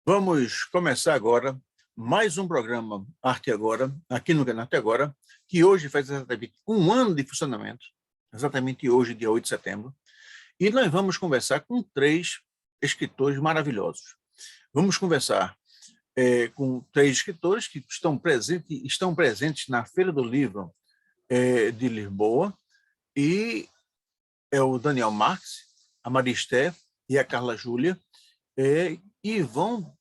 Vamos começar agora mais um programa Arte Agora, aqui no canal Arte Agora, que hoje faz exatamente um ano de funcionamento, exatamente hoje, dia 8 de setembro, e nós vamos conversar com 3 escritores maravilhosos. Vamos conversar com 3 escritores que estão presentes na Feira do Livro de Lisboa, e é o Daniel Marques, a Maristé e a Carla Júlia, e vão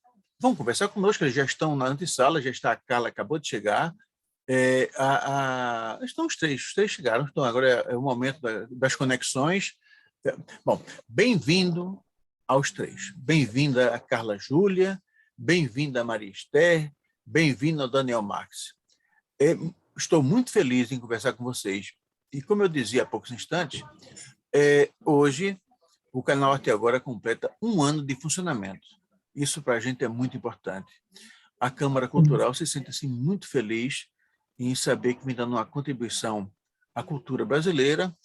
conversar conosco. Eles já estão na antessala, já está a Carla, acabou de chegar, estão os três chegaram, então agora é o momento das conexões. Bom, bem-vindo aos 3, bem-vinda a Carla Júlia, bem-vinda a Maria Esther, bem-vindo ao Daniel Marques. Estou muito feliz em conversar com vocês, e como eu dizia há poucos instantes, hoje o canal Arte Agora completa um ano de funcionamento. Isso para a gente é muito importante. A Câmara Cultural se sente assim, muito feliz em saber que vem dando uma contribuição à cultura brasileira,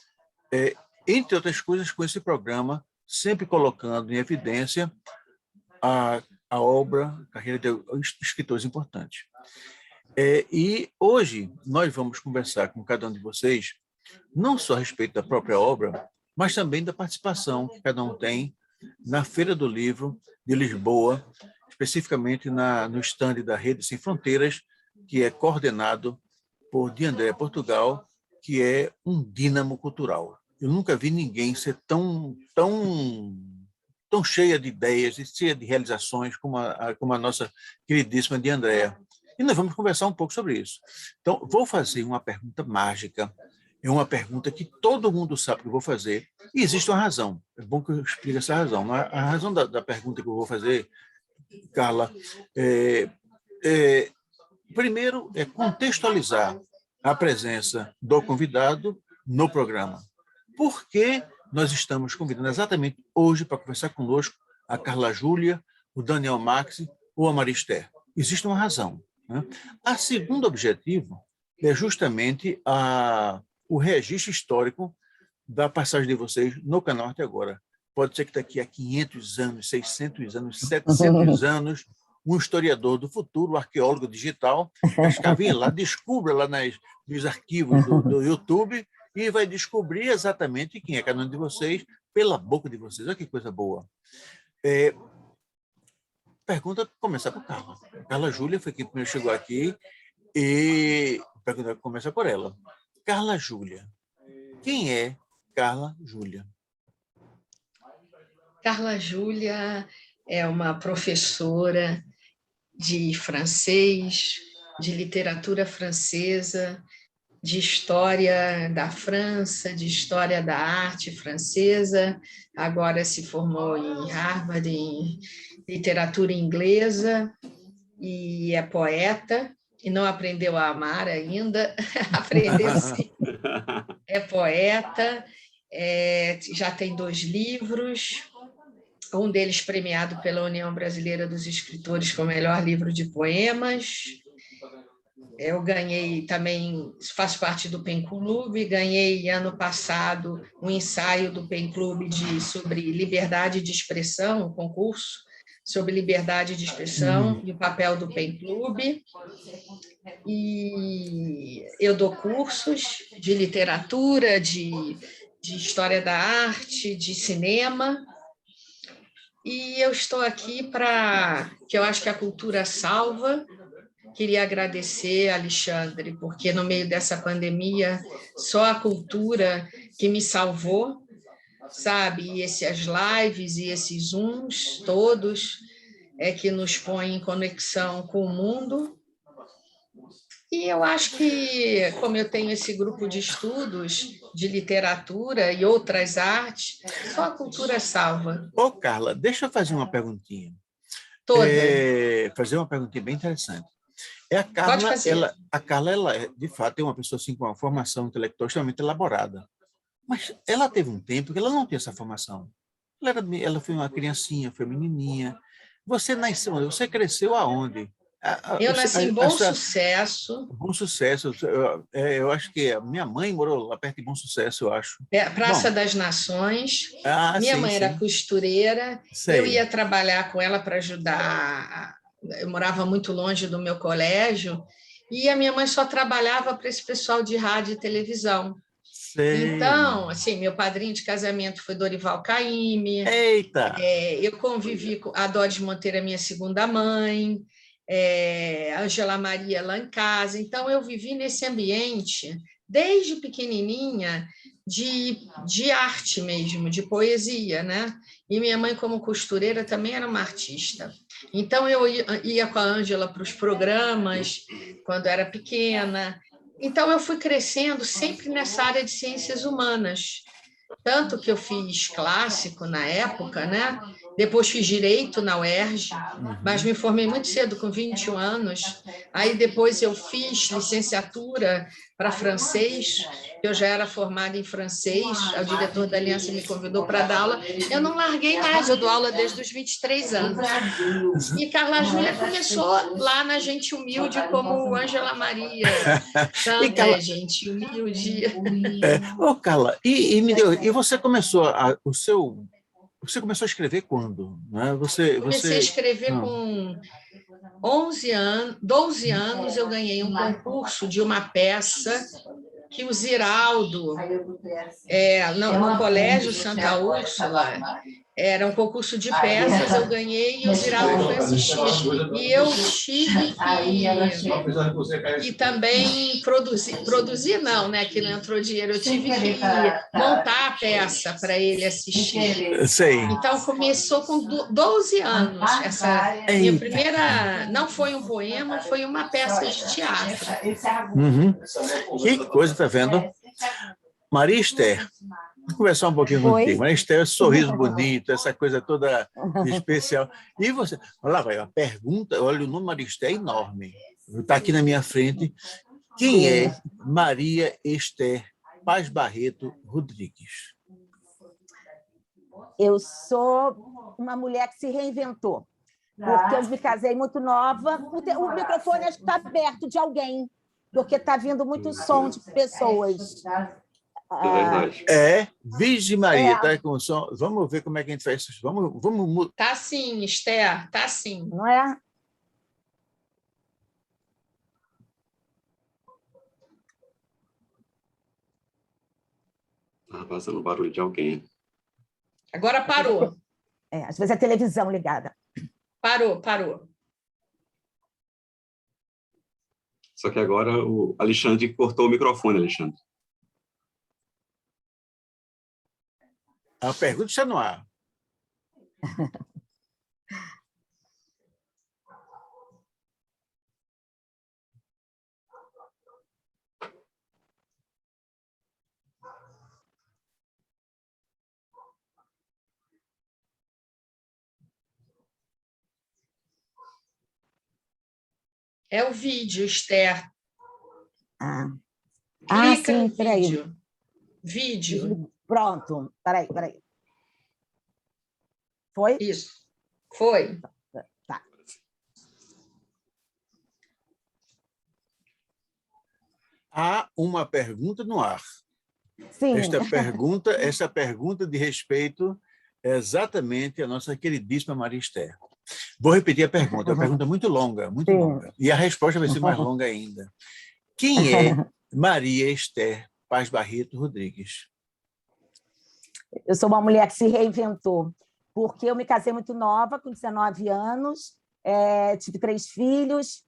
entre outras coisas, com esse programa, sempre colocando em evidência a obra, a carreira de escritores importantes. E hoje nós vamos conversar com cada um de vocês, não só a respeito da própria obra, mas também da participação que cada um tem na Feira do Livro de Lisboa, especificamente no estande da Rede Sem Fronteiras, que é coordenado por Diandré Portugal, que é um dínamo cultural. Eu nunca vi ninguém ser tão cheia de ideias e cheia de realizações como a nossa queridíssima Diandré. E nós vamos conversar um pouco sobre isso. Então, vou fazer uma pergunta mágica. É uma pergunta que todo mundo sabe que eu vou fazer, e existe uma razão. É bom que eu explique essa razão. A razão da pergunta que eu vou fazer, Carla, primeiro é contextualizar a presença do convidado no programa. Por que nós estamos convidando exatamente hoje para conversar conosco a Carla Júlia, o Daniel Marques ou a Maria Esther? Existe uma razão, né? A segundo objetivo é justamente o registro histórico da passagem de vocês no canal Arte Agora. Pode ser que daqui a 500 anos, 600 anos, 700 anos, um historiador do futuro, um arqueólogo digital, vai escavar lá, descubra lá nos arquivos do YouTube e vai descobrir exatamente quem é cada um de vocês pela boca de vocês. Olha que coisa boa. Pergunta começar por Carla. Carla Júlia foi quem primeiro chegou aqui, e a pergunta começa por ela. Carla Júlia. Quem é Carla Júlia? Carla Júlia é uma professora de francês, de literatura francesa, de história da França, de história da arte francesa. Agora se formou em Harvard em literatura inglesa e é poeta. E não aprendeu a amar ainda, aprendeu sim. É poeta, já tem 2 livros, um deles premiado pela União Brasileira dos Escritores com o melhor livro de poemas. Eu ganhei também, faço parte do PEN Clube, ganhei ano passado um ensaio do PEN Clube sobre liberdade de expressão, um concurso sobre liberdade de expressão e o papel do PEN Clube. E eu dou cursos de literatura, de história da arte, de cinema. E eu estou aqui que eu acho que a cultura salva. Queria agradecer, Alexandre, porque no meio dessa pandemia, só a cultura que me salvou, sabe? E essas lives e esses Zooms todos que nos põem em conexão com o mundo. E eu acho que, como eu tenho esse grupo de estudos de literatura e outras artes, só a cultura salva. Ô, Carla, deixa eu fazer uma perguntinha. Toda. Fazer uma perguntinha bem interessante. Pode fazer. A Carla, ela, de fato, é uma pessoa assim, com uma formação intelectual extremamente elaborada. Mas ela teve um tempo que ela não tinha essa formação. Ela foi uma criancinha, foi menininha. Você nasceu, você cresceu aonde? Eu nasci em A Bom sua, Sucesso, Bom Sucesso. Eu acho que a minha mãe morou lá perto de Bom Sucesso, eu acho. Praça Bom, das Nações. Minha sim, mãe era sim. costureira, eu Sei. ia trabalhar com ela para ajudar. Eu morava muito longe do meu colégio, e a minha mãe só trabalhava para esse pessoal de rádio e televisão. Sei. Então, assim, meu padrinho de casamento foi Dorival Caymmi, Eita! eu convivi com a Dodge Monteiro, a minha segunda mãe, Ângela Maria lá em casa. Então, eu vivi nesse ambiente, desde pequenininha, de arte mesmo, de poesia, né? E minha mãe, como costureira, também era uma artista. Então, eu ia com a Ângela para os programas, quando era pequena. Então, eu fui crescendo sempre nessa área de ciências humanas. Tanto que eu fiz clássico na época, né? Depois fiz direito na UERJ, mas Uhum. me formei muito cedo, com 21 anos. Aí depois eu fiz licenciatura para francês, eu já era formada em francês, o diretor da Aliança me convidou para dar aula. Eu não larguei mais, eu dou aula desde os 23 anos. E Carla Júlia começou lá na Gente Humilde como Ângela Maria. E Carla, Gente humilde. Carla, e você começou você começou a escrever quando, né? Comecei a escrever com 11 anos, 12 anos, eu ganhei um concurso de uma peça que o Ziraldo, no Colégio Santa Úrsula, era um concurso de peças, eu ganhei e o Ziraldo foi assistir. E eu tive que também produzir não, né, que não entrou dinheiro, eu tive que montar a peça para ele assistir. Sei. Então, começou com 12 anos. Essa minha primeira, não foi um poema, foi uma peça de teatro. Uhum. Que coisa, tá vendo? Maria Esther, vou conversar um pouquinho contigo. Maria Esther, sorriso bonito, essa coisa toda especial. E você, olha lá, vai, a pergunta, olha, o nome Maria Esther é enorme. Está aqui na minha frente. Quem é Maria Esther Paz Barreto Rodrigues? Eu sou uma mulher que se reinventou, porque eu me casei muito nova. O microfone acho que está aberto de alguém, porque está vindo muito som de pessoas. Virgem Maria, tá com som. Vamos ver como é que a gente faz isso. Vamos. Tá sim, Esther, tá sim. Não é? Tá vazando barulho de alguém. Agora parou. Às vezes é a televisão ligada. Parou. Só que agora o Alexandre cortou o microfone, Alexandre. A pergunta está no ar. É o vídeo, Esther. Clica no sim, peraí. Vídeo. Pronto, peraí. Foi? Isso, foi. Tá. Há uma pergunta no ar. Sim. Essa pergunta de respeito é exatamente a nossa queridíssima Maria Esther. Vou repetir a pergunta. É uma pergunta muito longa, muito longa. E a resposta vai ser mais longa ainda. Quem é Maria Esther Paz Barreto Rodrigues? Eu sou uma mulher que se reinventou, porque eu me casei muito nova, com 19 anos, tive 3 filhos,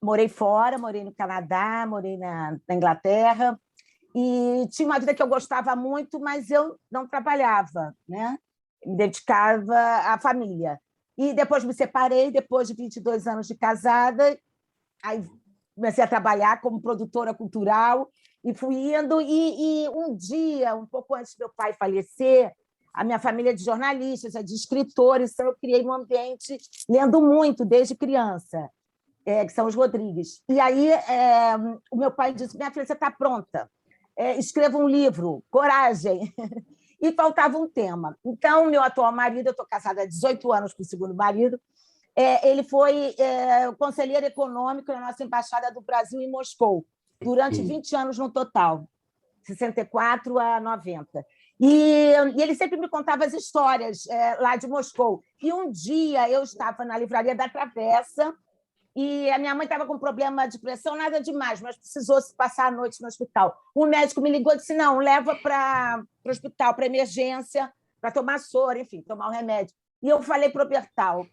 morei fora, morei no Canadá, morei na Inglaterra, e tinha uma vida que eu gostava muito, mas eu não trabalhava, né? Me dedicava à família. E depois me separei, depois de 22 anos de casada, aí comecei a trabalhar como produtora cultural e fui indo. E um dia, um pouco antes do meu pai falecer, a minha família é de jornalistas, é de escritores, então eu criei um ambiente lendo muito desde criança, que são os Rodrigues. E aí o meu pai disse: minha filha, você está pronta? Escreva um livro, coragem. E faltava um tema. Então, meu atual marido, eu estou casada há 18 anos com o segundo marido, ele foi conselheiro econômico na nossa Embaixada do Brasil em Moscou, durante 20 anos no total, 64 a 90. E ele sempre me contava as histórias lá de Moscou. E um dia eu estava na livraria da Travessa e a minha mãe estava com problema de pressão, nada demais, mas precisou passar a noite no hospital. O médico me ligou e disse: não, leva para o hospital, para emergência, para tomar soro, enfim, tomar um remédio. E eu falei para o Bertal: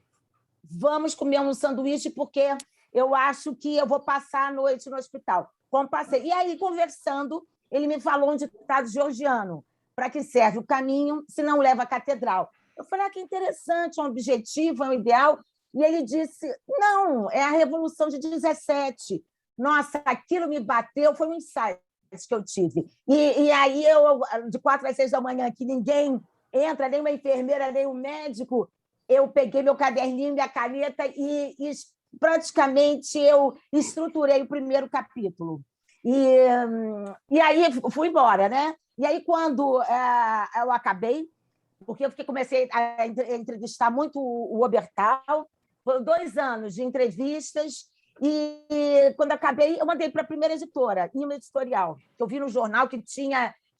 vamos comer um sanduíche, porque eu acho que eu vou passar a noite no hospital. Como passei. E aí, conversando, ele me falou um ditado georgiano: para que serve o caminho se não leva à catedral? Eu falei: que interessante, é um objetivo, é um ideal. E ele disse: não, é a Revolução de 17. Nossa, aquilo me bateu, foi um insight que eu tive. E aí, de 4 às 6 da manhã, que ninguém entra, nem uma enfermeira, nem um médico, eu peguei meu caderninho, minha caneta e praticamente eu estruturei o primeiro capítulo. E aí fui embora, né? E aí, quando eu acabei, porque eu comecei a entrevistar muito o Obertal, foram 2 anos de entrevistas, e quando acabei, eu mandei para a primeira editora, Ima Editorial, que eu vi no jornal que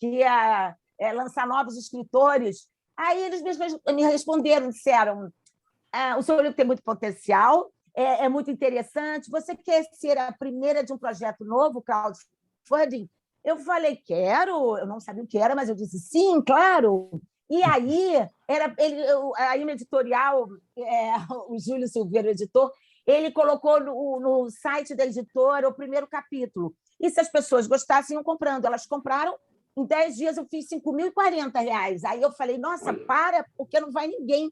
ia lançar novos escritores. Aí eles me responderam, disseram: o seu livro tem muito potencial, é muito interessante, você quer ser a primeira de um projeto novo, crowdfunding? Eu falei: quero, eu não sabia o que era, mas eu disse: sim, claro. E aí, a Ima Editorial, o Júlio Silveira, o editor, ele colocou no site da editora o primeiro capítulo. E se as pessoas gostassem, iam comprando. Elas compraram, em 10 dias eu fiz R$ 5.040. Aí eu falei: nossa, porque não vai ninguém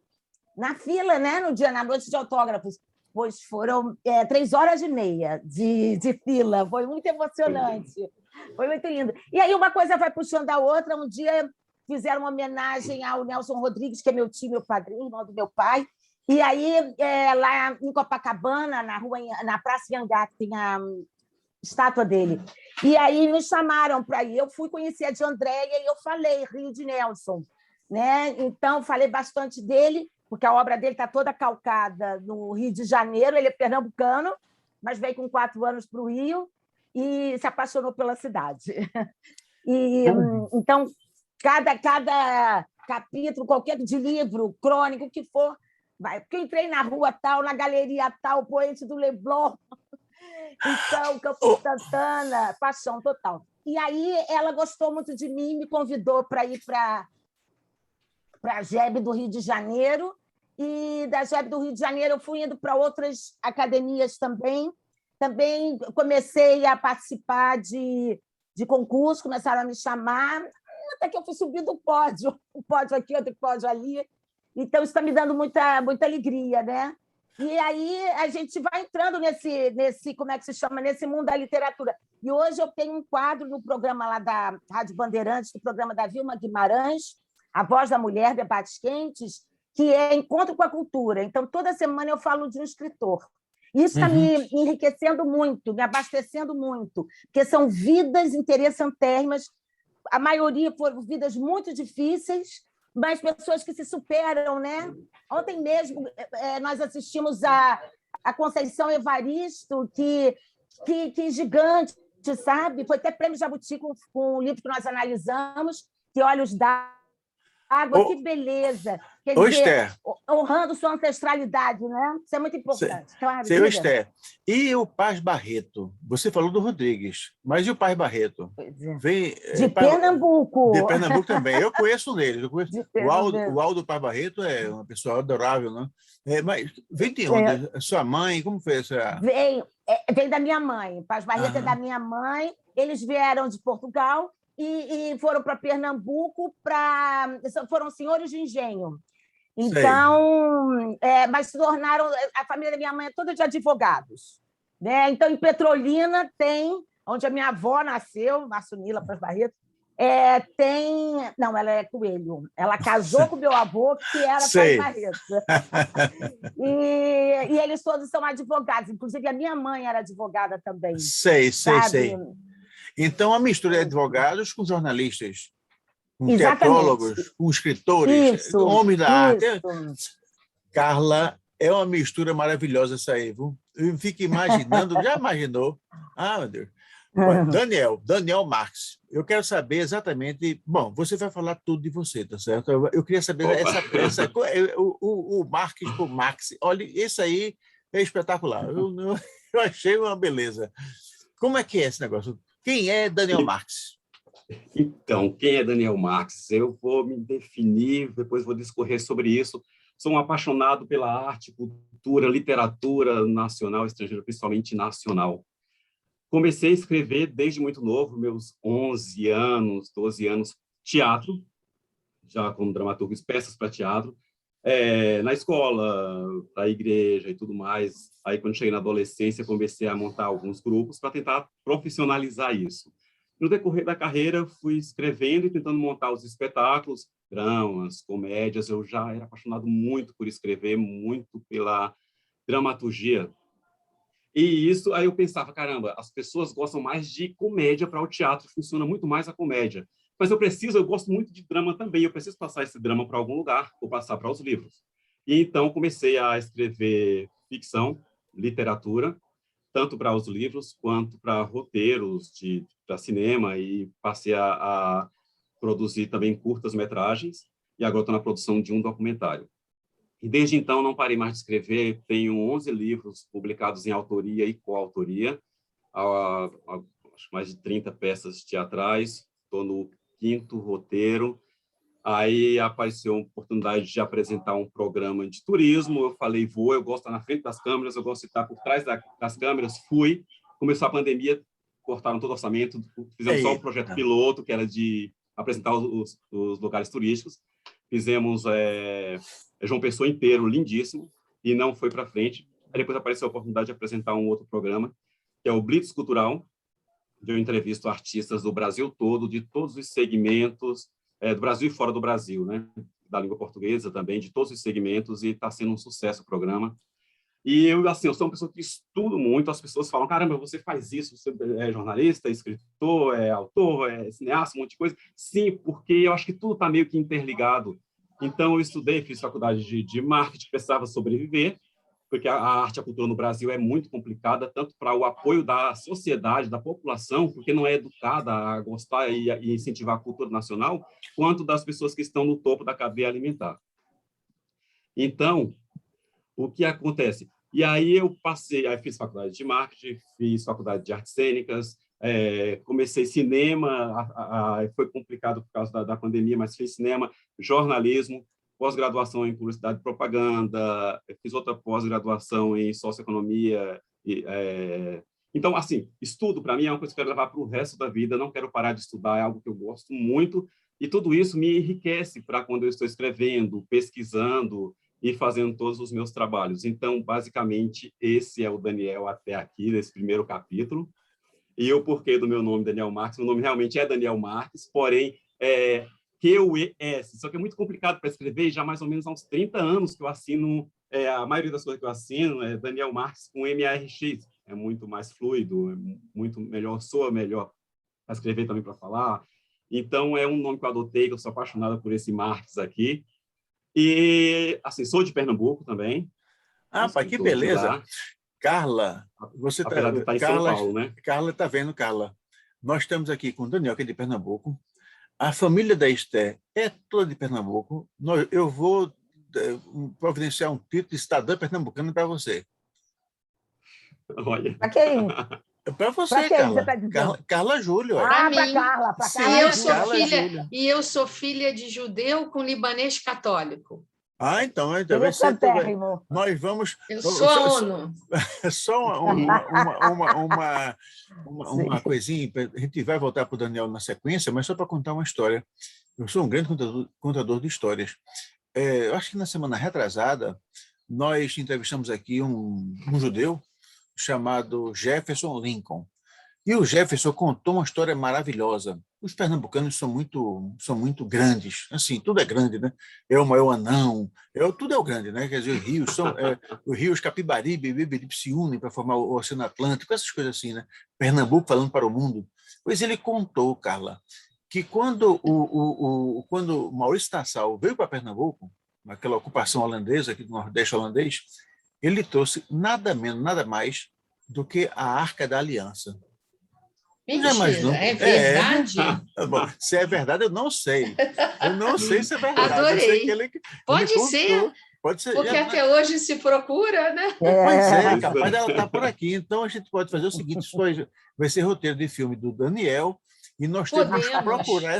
na fila, né, na noite de autógrafos. Pois foram 3 horas e meia de fila. Foi muito emocionante. Foi muito lindo. E aí uma coisa vai puxando a outra. Um dia fizeram uma homenagem ao Nelson Rodrigues, que é meu tio, meu padrinho, irmão do meu pai. E aí, lá em Copacabana, na Praça Iangá, que tem a estátua dele. E aí me chamaram para ir. Eu fui conhecer a de Andréia e eu falei Rio de Nelson, né? Então, falei bastante dele, porque a obra dele está toda calcada no Rio de Janeiro. Ele é pernambucano, mas veio com 4 anos para o Rio e se apaixonou pela cidade. Então, cada capítulo, qualquer de livro, crônico, o que for, vai. Porque eu entrei na rua tal, na galeria tal, Poente do Leblon, então, Campo Santana, paixão total. E aí ela gostou muito de mim, me convidou para ir para a GEB do Rio de Janeiro, e da GEB do Rio de Janeiro eu fui indo para outras academias também. Também comecei a participar de concursos, começaram a me chamar, até que eu fui subindo o pódio, um pódio aqui, outro pódio ali. Então, isso está me dando muita, muita alegria, né? E aí a gente vai entrando nesse, como é que se chama, nesse mundo da literatura. E hoje eu tenho um quadro no programa lá da Rádio Bandeirantes, do programa da Vilma Guimarães, A Voz da Mulher, Debates Quentes, que é Encontro com a Cultura. Então, toda semana eu falo de um escritor. Isso está me enriquecendo muito, me abastecendo muito, porque são vidas interessantérrimas. A maioria foram vidas muito difíceis, mas pessoas que se superam, né? Ontem mesmo nós assistimos a Conceição Evaristo, que gigante, sabe? Foi até prêmio Jabuti com o livro que nós analisamos, que Olhos d'Água, que beleza! Quer dizer, Esther, honrando sua ancestralidade, né? Isso é muito importante. Claro, Senhor Esther, e o Paz Barreto? Você falou do Rodrigues, mas e o Paz Barreto? De Pernambuco. De Pernambuco também. Eu conheço dele. O Aldo Paz Barreto é uma pessoa adorável, né? Mas vem de onde? Sua mãe, como foi essa? Vem da minha mãe. Paz Barreto é da minha mãe. Eles vieram de Portugal e foram para Pernambuco, foram senhores de engenho. Então, mas se tornaram... A família da minha mãe é toda de advogados. né? Então, em Petrolina tem, onde a minha avó nasceu, Massumila Pras Barreto, tem... Não, ela é Coelho. Ela casou com meu avô, que era Pras Barreto. E eles todos são advogados. Inclusive, a minha mãe era advogada também. Sei. Sabe? Então, a mistura de advogados com jornalistas, com Exatamente. teatrólogos, com escritores, homens da arte. Carla, é uma mistura maravilhosa essa aí, viu? Eu fico imaginando, já imaginou? Ah, meu Deus. Daniel Marques, eu quero saber exatamente... Bom, você vai falar tudo de você, tá certo? Eu queria saber o Marques por Max. Olha, esse aí é espetacular. Eu achei uma beleza. Como é que é esse negócio? Quem é Daniel Marques? Então, quem é Daniel Marques? Eu vou me definir, depois vou discorrer sobre isso. Sou um apaixonado pela arte, cultura, literatura nacional, estrangeira, principalmente nacional. Comecei a escrever desde muito novo, meus 11 anos, 12 anos, teatro, já como dramaturgo, peças para teatro, na escola, na igreja e tudo mais. Aí, quando cheguei na adolescência, comecei a montar alguns grupos para tentar profissionalizar isso. No decorrer da carreira, fui escrevendo e tentando montar os espetáculos, dramas, comédias. Eu já era apaixonado muito por escrever, muito pela dramaturgia. E isso, aí eu pensava, caramba, as pessoas gostam mais de comédia para o teatro, funciona muito mais a comédia. Mas eu gosto muito de drama também, eu preciso passar esse drama para algum lugar, ou passar para os livros. E então comecei a escrever ficção, literatura, tanto para os livros quanto para roteiros para cinema, e passei a produzir também curtas-metragens, e agora estou na produção de um documentário. E desde então não parei mais de escrever, tenho 11 livros publicados em autoria e coautoria, acho mais de 30 peças teatrais, estou no 5º roteiro. Aí apareceu a oportunidade de apresentar um programa de turismo, eu falei, eu gosto de estar na frente das câmeras, eu gosto de estar por trás das câmeras, fui, começou a pandemia, cortaram todo o orçamento, fizemos só um projeto piloto, que era de apresentar os lugares turísticos, fizemos João Pessoa inteiro, lindíssimo, e não foi para frente. Aí depois apareceu a oportunidade de apresentar um outro programa, que é o Blitz Cultural, onde eu entrevisto artistas do Brasil todo, de todos os segmentos, do Brasil e fora do Brasil, né? Da língua portuguesa também, de todos os segmentos, e está sendo um sucesso o programa. E eu sou uma pessoa que estudo muito, as pessoas falam, caramba, você faz isso, você é jornalista, é escritor, é autor, é cineasta, um monte de coisa. Sim, porque eu acho que tudo está meio que interligado. Então, eu estudei, fiz faculdade de marketing, precisava sobreviver, porque a arte e a cultura no Brasil é muito complicada, tanto para o apoio da sociedade, da população, porque não é educada a gostar e incentivar a cultura nacional, quanto das pessoas que estão no topo da cadeia alimentar. Então, o que acontece? E aí aí fiz faculdade de marketing, fiz faculdade de artes cênicas, comecei cinema, foi complicado por causa da pandemia, mas fiz cinema, jornalismo, pós-graduação em publicidade e propaganda, fiz outra pós-graduação em socioeconomia. Então, assim, estudo para mim é uma coisa que eu quero levar para o resto da vida, não quero parar de estudar, é algo que eu gosto muito, e tudo isso me enriquece para quando eu estou escrevendo, pesquisando e fazendo todos os meus trabalhos. Então, basicamente, esse é o Daniel até aqui, nesse primeiro capítulo. E o porquê do meu nome, Daniel Marques, meu nome realmente é Daniel Marques, porém, QES, só que é muito complicado para escrever, e já mais ou menos há uns 30 anos que eu assino, a maioria das coisas que eu assino é Daniel Marques com MARX, é muito mais fluido, é muito melhor, soa melhor para escrever também para falar. Então, é um nome que eu adotei, que eu sou apaixonado por esse Marques aqui. E, assim, sou de Pernambuco também. Pai, que beleza. Carla, você está... Apesar de estar em São Paulo, né? Carla, está vendo, Carla? Nós estamos aqui com o Daniel, que é de Pernambuco. A família da Esther é toda de Pernambuco. Eu vou providenciar um título de cidadã pernambucana para você. Olha. Para quem? Para você, Carla. Carla Júlio. Para Carla. E eu sou filha de judeu com libanês católico. Então nós vamos... Eu sou a ONU. Só uma coisinha, a gente vai voltar para o Daniel na sequência, mas só para contar uma história. Eu sou um grande contador de histórias. Eu acho que na semana retrasada, nós entrevistamos aqui um judeu chamado Jefferson Lincoln. E o Jefferson contou uma história maravilhosa. Os pernambucanos são muito grandes. Assim, tudo é grande, né? É o Anão, tudo é o grande, né? Quer dizer, os rios Capibaribe e Beberibe se unem para formar o Oceano Atlântico, essas coisas assim, né? Pernambuco falando para o mundo. Pois ele contou, Carla, que quando quando Maurício Nassau veio para Pernambuco, naquela ocupação holandesa aqui do Nordeste holandês, ele trouxe nada menos, nada mais do que a Arca da Aliança. Mentira, é verdade? Bom, se é verdade, eu não sei. Eu não sei se é verdade. Adorei. Pode ser. Pode ser. Porque até hoje se procura, né? Pois é, capaz dela estar por aqui. Então, a gente pode fazer o seguinte, isso vai ser roteiro de filme do Daniel, e nós temos que procurar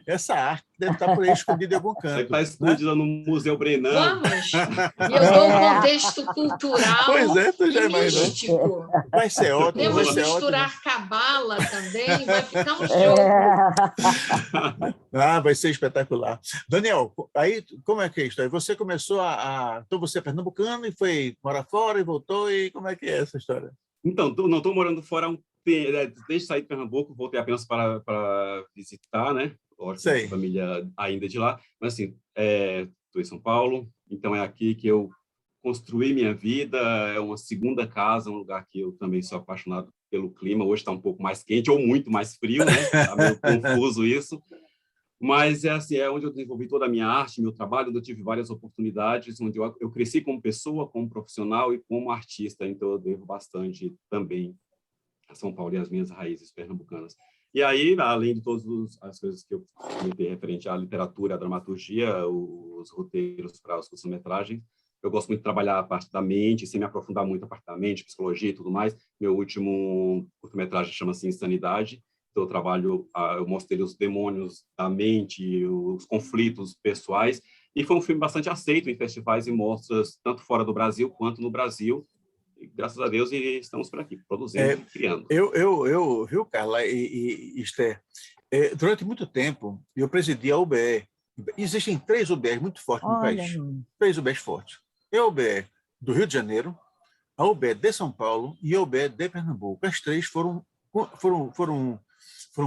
essa arte, que deve estar por aí escondida em algum canto. Está escondida no Museu Brenan. Vamos! E eu dou um contexto cultural e místico. Vai ser ótimo. Podemos misturar cabala também, vai ficar um jogo. Vai ser espetacular. Daniel, aí como é que é isso? Aí você começou Então você é pernambucano e foi morar fora e voltou, e como é que é essa história? Então, não estou morando fora desde sair de Pernambuco, voltei apenas para visitar, né? A família ainda de lá, mas assim, estou em São Paulo, então é aqui que eu construí minha vida, é uma segunda casa, um lugar que eu também sou apaixonado pelo clima. Hoje está um pouco mais quente ou muito mais frio, né? Está meio confuso isso, mas é onde eu desenvolvi toda a minha arte, meu trabalho, onde eu tive várias oportunidades, onde eu cresci como pessoa, como profissional e como artista, então eu devo bastante também a São Paulo e as minhas raízes pernambucanas. E aí, além de todas as coisas que eu comentei referente à literatura, à dramaturgia, os roteiros para as curtas-metragens, eu gosto muito de trabalhar a parte da mente, sem me aprofundar muito a parte da mente, psicologia e tudo mais. Meu último curta-metragem chama-se Insanidade. Então, eu mostrei os demônios da mente, os conflitos pessoais, e foi um filme bastante aceito em festivais e mostras, tanto fora do Brasil quanto no Brasil. E, graças a Deus, estamos por aqui, produzindo e criando. Viu, Carla e Esther, durante muito tempo, eu presidi a UBE. Existem 3 UBEs muito fortes no país. 3 UBEs fortes. A UBE do Rio de Janeiro, a UBE de São Paulo e a UBE de Pernambuco. As 3 foram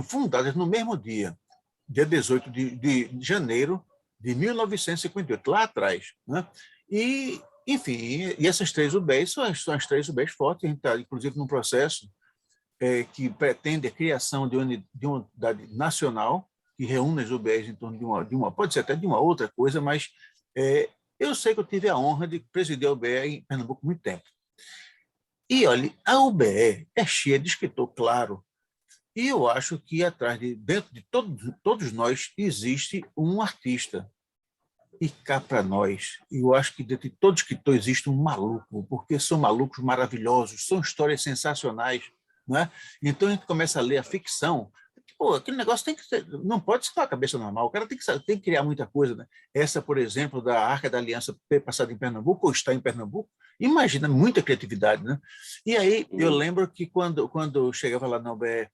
fundadas no mesmo dia 18 de janeiro de 1958, lá atrás, né? E, enfim, essas 3 UBEs são as 3 UBEs fortes. A gente está, inclusive, num processo que pretende a criação de uma unidade nacional que reúne as UBEs em torno de uma, pode ser até de uma outra coisa, mas eu sei que eu tive a honra de presidir a UBE em Pernambuco há muito tempo. E, olha, a UBE é cheia de escritor, claro, e eu acho que dentro de todos nós existe um artista. E cá para nós, eu acho que dentro de todo escritor existe um maluco, porque são malucos maravilhosos, são histórias sensacionais, né? Então a gente começa a ler a ficção. Pô, aquele negócio não pode ser uma cabeça normal, o cara tem que criar muita coisa, né? Essa, por exemplo, da Arca da Aliança ter passado em Pernambuco ou está em Pernambuco, imagina, muita criatividade, né? E aí eu lembro que quando chegava lá na UBE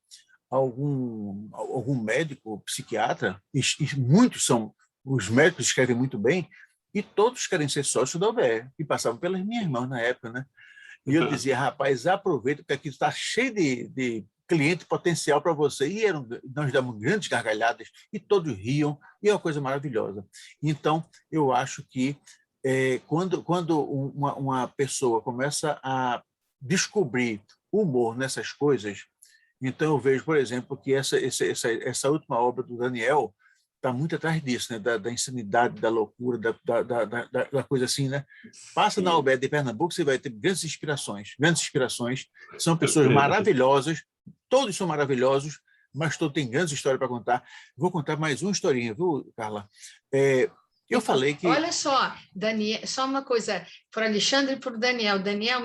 algum médico, psiquiatra, e muitos são, os médicos escrevem muito bem, e todos querem ser sócios da UBE, e passavam pelas minhas mãos na época, né? E eu dizia, rapaz, aproveita que aqui está cheio de cliente potencial para você. E nós damos grandes gargalhadas, e todos riam, e é uma coisa maravilhosa. Então, eu acho que quando uma pessoa começa a descobrir humor nessas coisas, então eu vejo, por exemplo, que essa última obra do Daniel está muito atrás disso, né? Da insanidade, da loucura, da coisa assim, né? Passa na UBE de Pernambuco, você vai ter grandes inspirações. São pessoas maravilhosas, todos são maravilhosos, mas todos têm grandes histórias para contar. Vou contar mais uma historinha, viu, Carla? Eu falei que... Olha só, Daniel, só uma coisa, para o Alexandre e para o Daniel. Daniel,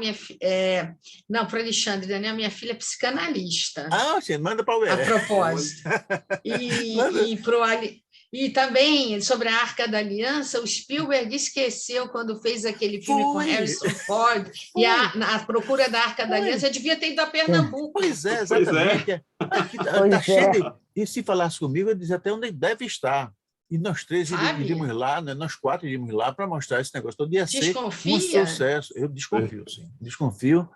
não, para o Alexandre, Daniel, minha filha é psicanalista. Você manda para o UBE. A propósito. E também, sobre a Arca da Aliança, o Spielberg esqueceu, quando fez aquele filme com Harrison Ford, e a procura da Arca da Aliança, devia ter ido a Pernambuco. Pois é, exatamente. Está cheio de... E se falasse comigo, eu dizia até onde deve estar. E nós 3 iríamos lá, né? Nós 4 iríamos lá para mostrar esse negócio todo. Ia ser um sucesso. Eu desconfio, sim. Desconfio.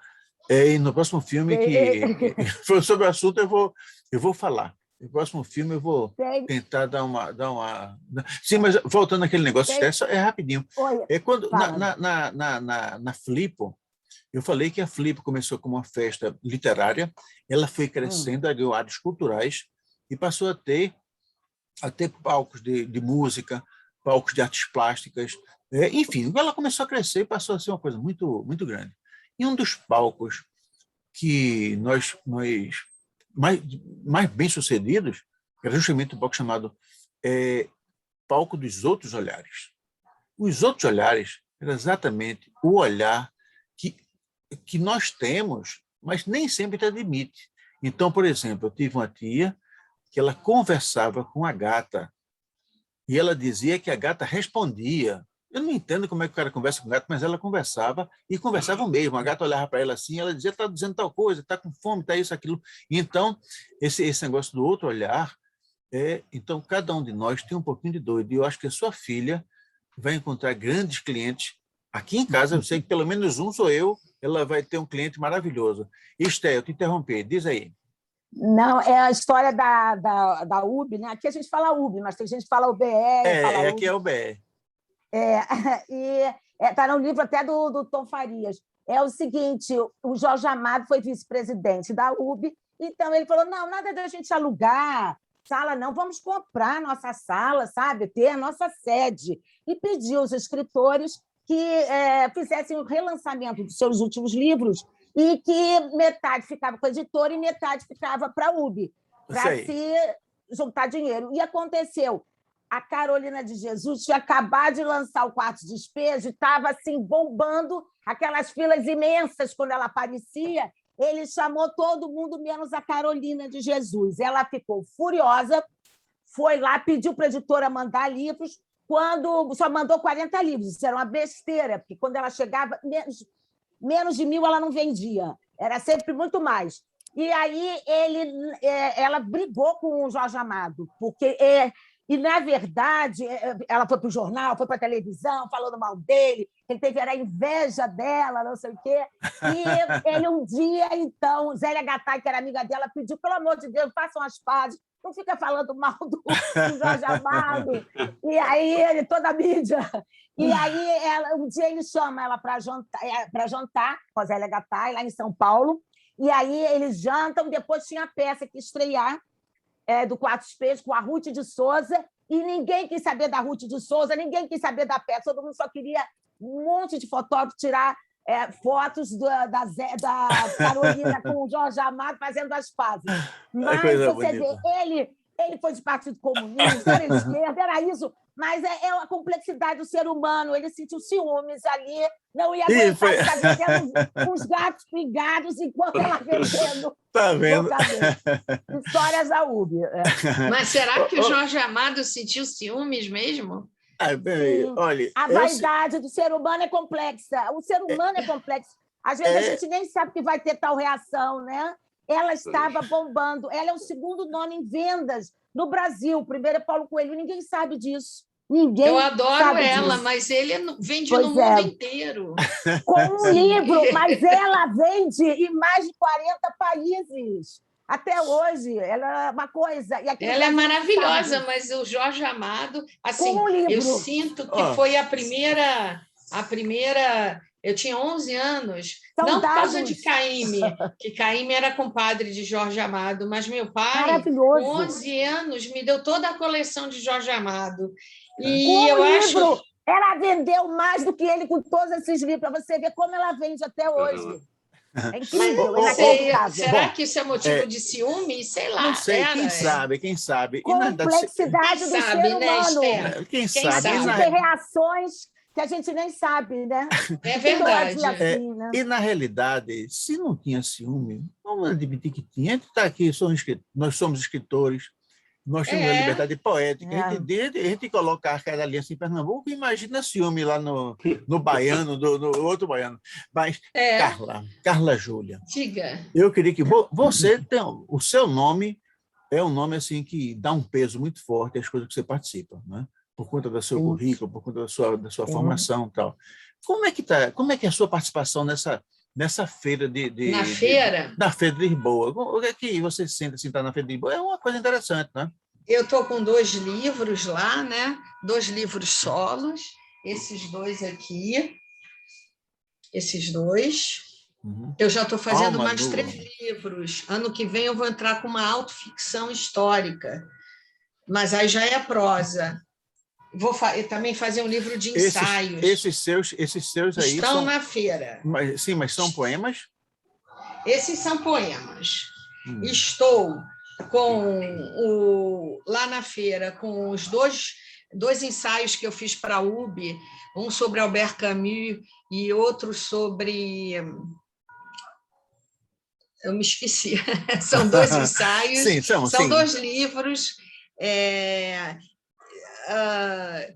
E no próximo filme que for sobre o assunto, eu vou falar. No próximo filme eu vou tentar dar uma... Sim, mas voltando àquele negócio, é rapidinho. Quando, na Flippo, eu falei que a Flippo começou como uma festa literária, ela foi crescendo, ganhou áreas culturais e passou a ter palcos de música, palcos de artes plásticas, enfim, ela começou a crescer e passou a ser uma coisa muito, muito grande. E um dos palcos que nós mais bem-sucedidos era justamente um palco chamado Palco dos Outros Olhares. Os outros olhares era exatamente o olhar que nós temos, mas nem sempre te admite. Então, por exemplo, eu tive uma tia que ela conversava com a gata e ela dizia que a gata respondia. Eu não entendo como é que o cara conversa com o gato, mas ela conversava e conversava mesmo. A gata olhava para ela assim, ela dizia, está dizendo tal coisa, está com fome, está isso, aquilo. E então, esse negócio do outro olhar, então, cada um de nós tem um pouquinho de doido. E eu acho que a sua filha vai encontrar grandes clientes. Aqui em casa, eu sei que pelo menos um sou eu, ela vai ter um cliente maravilhoso. Esté, eu te interrompi, diz aí. Não, é a história da UB, né? Aqui a gente fala UB, mas tem gente que fala UBE. Aqui é UBE. E está no livro até do Tom Farias. É o seguinte, o Jorge Amado foi vice-presidente da UB, então ele falou, não, nada de a gente alugar sala, não, vamos comprar nossa sala, sabe? Ter a nossa sede. E pediu aos escritores que fizessem o relançamento dos seus últimos livros e que metade ficava com a editora e metade ficava para a UB, para se juntar dinheiro. E aconteceu. A Carolina de Jesus tinha acabado de lançar o Quarto Despejo e estava assim, bombando, aquelas filas imensas quando ela aparecia. Ele chamou todo mundo, menos a Carolina de Jesus. Ela ficou furiosa, foi lá, pediu para a editora mandar livros, quando só mandou 40 livros. Isso era uma besteira, porque quando ela chegava, menos de 1.000 ela não vendia, era sempre muito mais. E aí ela brigou com o Jorge Amado, porque... E, na verdade, ela foi para o jornal, foi para a televisão, falando mal dele, ele teve a inveja dela, não sei o quê. E ele um dia, então, Zélia Gattai, que era amiga dela, pediu, pelo amor de Deus, façam as pazes, não fica falando mal do Jorge Amado. E aí, toda a mídia. E aí, um dia ele chama ela para jantar com a Zélia Gattai, lá em São Paulo. E aí eles jantam, depois tinha a peça que estrear, do Quarto Despejo, com a Ruth de Souza, e ninguém quis saber da Ruth de Souza, ninguém quis saber da peça, todo mundo só queria um monte de fotógrafo tirar fotos da Carolina com o Jorge Amado fazendo as pazes. Mas você vê, ele foi de Partido Comunista, era esquerda, era isso, mas é a complexidade do ser humano, ele sentiu ciúmes ali, não ia aguentar ficar vendendo uns gatos pingados enquanto ela vendendo. Tá vendo? Histórias da UB. Mas será que o Jorge Amado sentiu ciúmes mesmo? Olha, a vaidade do ser humano é complexa. O ser humano é complexo. Às vezes a gente nem sabe que vai ter tal reação, né? Ela estava bombando. Ela é o segundo nome em vendas no Brasil. O primeiro é Paulo Coelho. Ninguém sabe disso. Ninguém Eu adoro ela, disso. mas ele vende no mundo inteiro. Com um livro, mas ela vende em mais de 40 países. Até hoje, ela é uma coisa... Ela é maravilhosa, mas o Jorge Amado... Assim, eu sinto que foi a primeira... Eu tinha 11 anos, não por causa de Caíme, que Caíme era compadre de Jorge Amado, mas meu pai, com 11 anos, me deu toda a coleção de Jorge Amado. E eu acho... Ela vendeu mais do que ele com todos esses livros, para você ver como ela vende até hoje. É incrível. Será que isso é motivo de ciúme? Sei lá. Não sei, quem sabe. Complexidade do ser humano. Quem sabe? Tem reações que a gente nem sabe, né? É verdade. Assim, né? E, na realidade, se não tinha ciúme, vamos admitir que tinha. A gente está aqui, nós somos escritores, nós temos a liberdade poética. A gente coloca a cara ali assim em Pernambuco e imagina ciúme lá no baiano, no outro baiano. Mas, Carla Júlia, diga. Eu queria que você tenha... O seu nome é um nome assim, que dá um peso muito forte às coisas que você participa, né? Por conta do seu currículo, por conta da sua formação e tal. Como é que é a sua participação nessa feira Na feira? Na Feira de Lisboa. O que é que você sente assim, estar na Feira de Lisboa? É uma coisa interessante, né? Eu estou com 2 livros lá, né? 2 livros solos, esses 2 aqui, esses 2. Uhum. Eu já estou fazendo Alma mais Nua. 3 livros. Ano que vem eu vou entrar com uma autoficção histórica, mas aí já é prosa. Vou também fazer um livro de ensaios. Esses seus aí estão na feira. Sim, mas são poemas? Esses são poemas. Estou lá na feira com os dois ensaios que eu fiz para a UB, um sobre Albert Camus e outro sobre... Eu me esqueci. São 2 ensaios, sim, são 2 livros.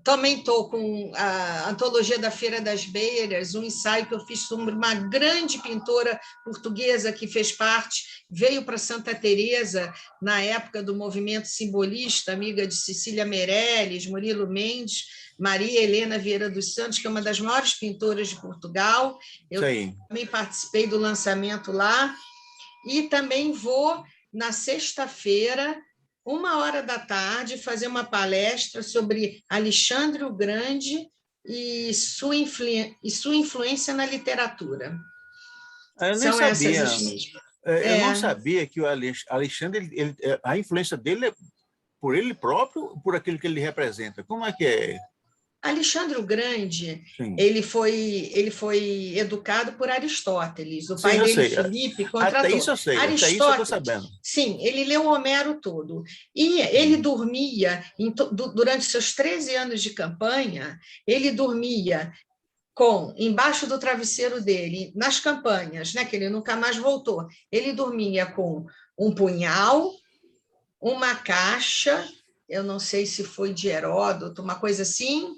Também estou com a Antologia da Feira das Beiras, um ensaio que eu fiz sobre uma grande pintora portuguesa que fez parte, veio para Santa Teresa na época do movimento simbolista, amiga de Cecília Meirelles, Murilo Mendes, Maria Helena Vieira dos Santos, que é uma das maiores pintoras de Portugal. Eu também participei do lançamento lá. E também vou, na sexta-feira, 13h, fazer uma palestra sobre Alexandre o Grande e sua influência na literatura. Eu nem sabia. Eu não sabia que o Alexandre, a influência dele é por ele próprio, por aquilo que ele representa. Como é que é? Alexandre o Grande, ele foi educado por Aristóteles. O pai dele, Filipe, contratou. Até isso eu sei, até isso eu estou sabendo. Sim, ele leu Homero todo. E ele dormia, durante seus 13 anos de campanha, ele dormia embaixo do travesseiro dele, nas campanhas, né, que ele nunca mais voltou, ele dormia com um punhal, uma caixa, eu não sei se foi de Heródoto, uma coisa assim,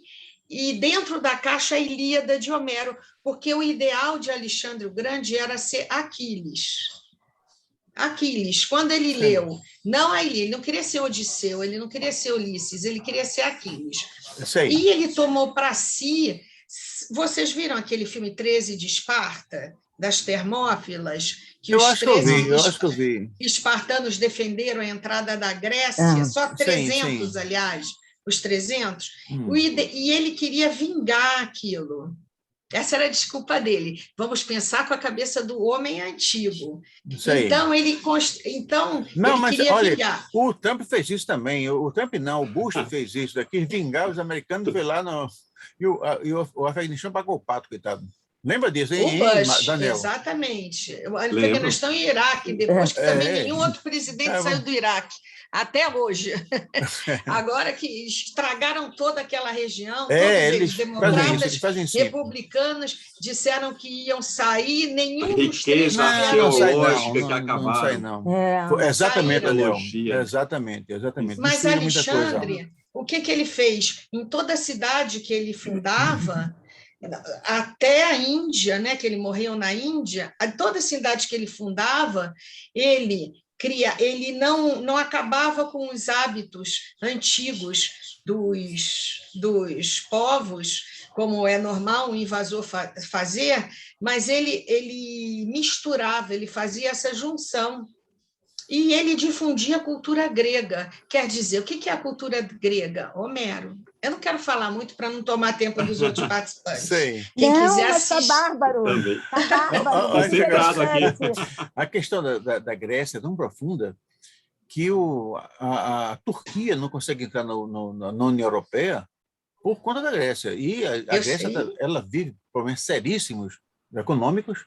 e dentro da caixa a Ilíada de Homero, porque o ideal de Alexandre o Grande era ser Aquiles. Aquiles, quando ele leu, não a Ilíada, ele não queria ser Odisseu, ele não queria ser Ulisses, ele queria ser Aquiles. E ele tomou para si... Vocês viram aquele filme 13 de Esparta, das Termópilas? Eu acho que eu vi. Espartanos defenderam a entrada da Grécia, só 300, sim. Aliás, os 300, e ele queria vingar aquilo. Essa era a desculpa dele. Vamos pensar com a cabeça do homem antigo. Então, ele queria vingar. O Trump fez isso também. O Trump não, o Bush fez isso. Quis vingar os americanos, foi lá no... E o Afeganistão pagou o pato, coitado. Lembra disso, hein, Daniel? Exatamente. O Afeganistão e Iraque, depois que também nenhum outro presidente saiu do Iraque, até hoje. Agora que estragaram toda aquela região, todos eles, democratas, republicanos, disseram que iam sair, nenhum dos 3 não sai, não. Exatamente, Daniel. Exatamente. Mas Alexandre, o que ele fez? Em toda a cidade que ele fundava... até a Índia, né, que ele morreu na Índia, toda a cidade que ele fundava, ele não acabava com os hábitos antigos dos povos, como é normal um invasor fazer, mas ele misturava, ele fazia essa junção. E ele difundia a cultura grega. Quer dizer, o que é a cultura grega? Homero. Eu não quero falar muito para não tomar tempo dos outros participantes. Sim. Quem quiser assistir. Está bárbaro. A questão da Grécia é tão profunda que a Turquia não consegue entrar na União Europeia por conta da Grécia. E a Grécia ela vive problemas seríssimos econômicos.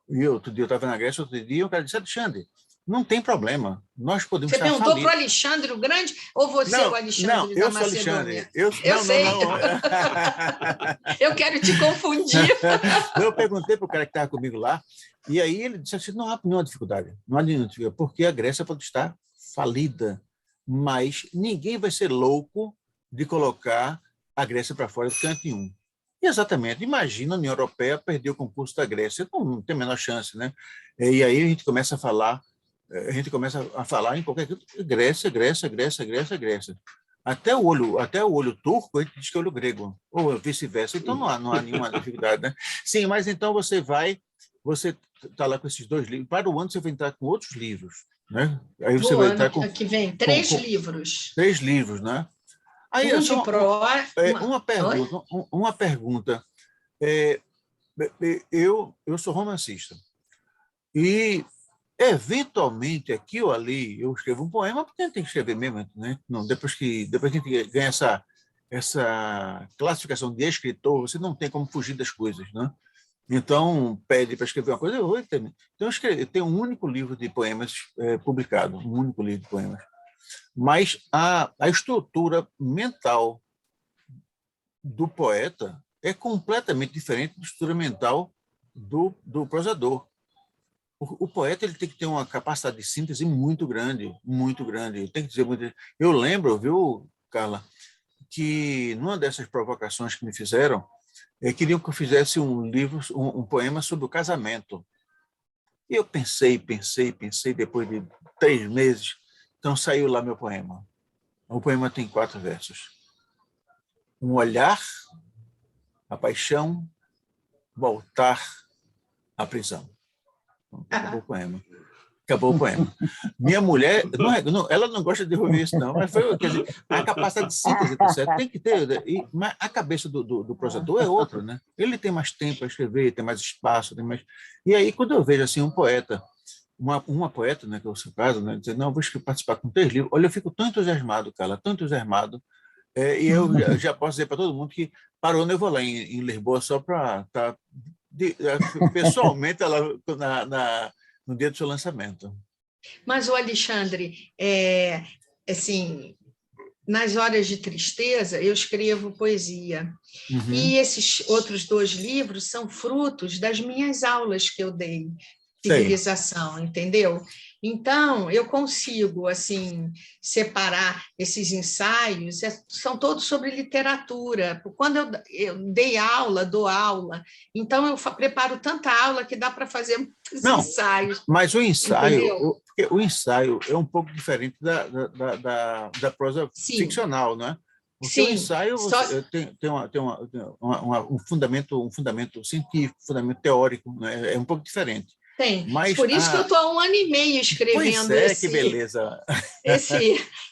E outro dia eu estava na Grécia, outro dia o cara disse, Alexandre, não tem problema. Nós podemos Você perguntou para o Alexandre o Grande ou você é o Alexandre da Macedônia? Eu sei. Eu quero te confundir. Eu perguntei para o cara que estava comigo lá, e aí ele disse assim, não há nenhuma dificuldade, porque a Grécia pode estar falida, mas ninguém vai ser louco de colocar a Grécia para fora de canto nenhum. E exatamente, imagina a União Europeia perder o concurso da Grécia, não tem a menor chance, né? E aí a gente começa a falar em qualquer coisa, Grécia. Até o olho turco, a gente diz que é olho grego, ou vice-versa. Então não há nenhuma dificuldade, né? Sim, mas então você vai você está lá com esses 2 livros. Para o ano, você vai entrar com outros livros, né? Aí você vai entrar com... que vem, 3 livros. 3 livros, né? Aí, de prosa... Uma pergunta. Eu sou romancista. E, eventualmente, aqui ou ali, eu escrevo um poema, porque a gente tem que escrever mesmo, né? Não, depois que a gente ganha essa classificação de escritor, você não tem como fugir das coisas, né? Então, pede para escrever uma coisa, eu vou entender. Então, eu tenho um único livro de poemas publicado, um único livro de poemas. Mas a estrutura mental do poeta é completamente diferente da estrutura mental do prosador. O poeta ele tem que ter uma capacidade de síntese muito grande, muito grande. Tem que dizer muito... Eu lembro, viu, Carla, que numa dessas provocações que me fizeram, queriam que eu fizesse um livro, um poema sobre o casamento. E eu pensei, depois de 3 meses, então saiu lá meu poema. O poema tem 4 versos. Um olhar, a paixão, voltar à prisão. Acabou o poema. Acabou o poema. Minha mulher, ela não gosta de ouvir isso, não, mas foi, quer dizer, a capacidade de síntese, tá certo? Tem que ter, mas a cabeça do prosador é outra, né? Ele tem mais tempo para escrever, tem mais espaço, tem mais... E aí, quando eu vejo assim, um poeta, uma poeta, né, que é o seu caso, né, dizer, não, eu vou participar com 3 livros, olha, eu fico tão entusiasmado, cara, tão entusiasmado, e eu já posso dizer para todo mundo que parou, eu vou lá em Lisboa só para estar pessoalmente lá no dia do seu lançamento. Mas, o Alexandre, assim, nas horas de tristeza, eu escrevo poesia. Uhum. E esses outros 2 livros são frutos das minhas aulas que eu dei, civilização, entendeu? Então, eu consigo, assim, separar esses ensaios, são todos sobre literatura. Quando eu dou aula, então eu preparo tanta aula que dá para fazer muitos ensaios. Mas o ensaio é um pouco diferente da prosa ficcional, não é? Porque o ensaio tem um fundamento científico, um fundamento teórico, né? É um pouco diferente. Tem. Mas por isso que eu estou há 1 ano e meio escrevendo que beleza.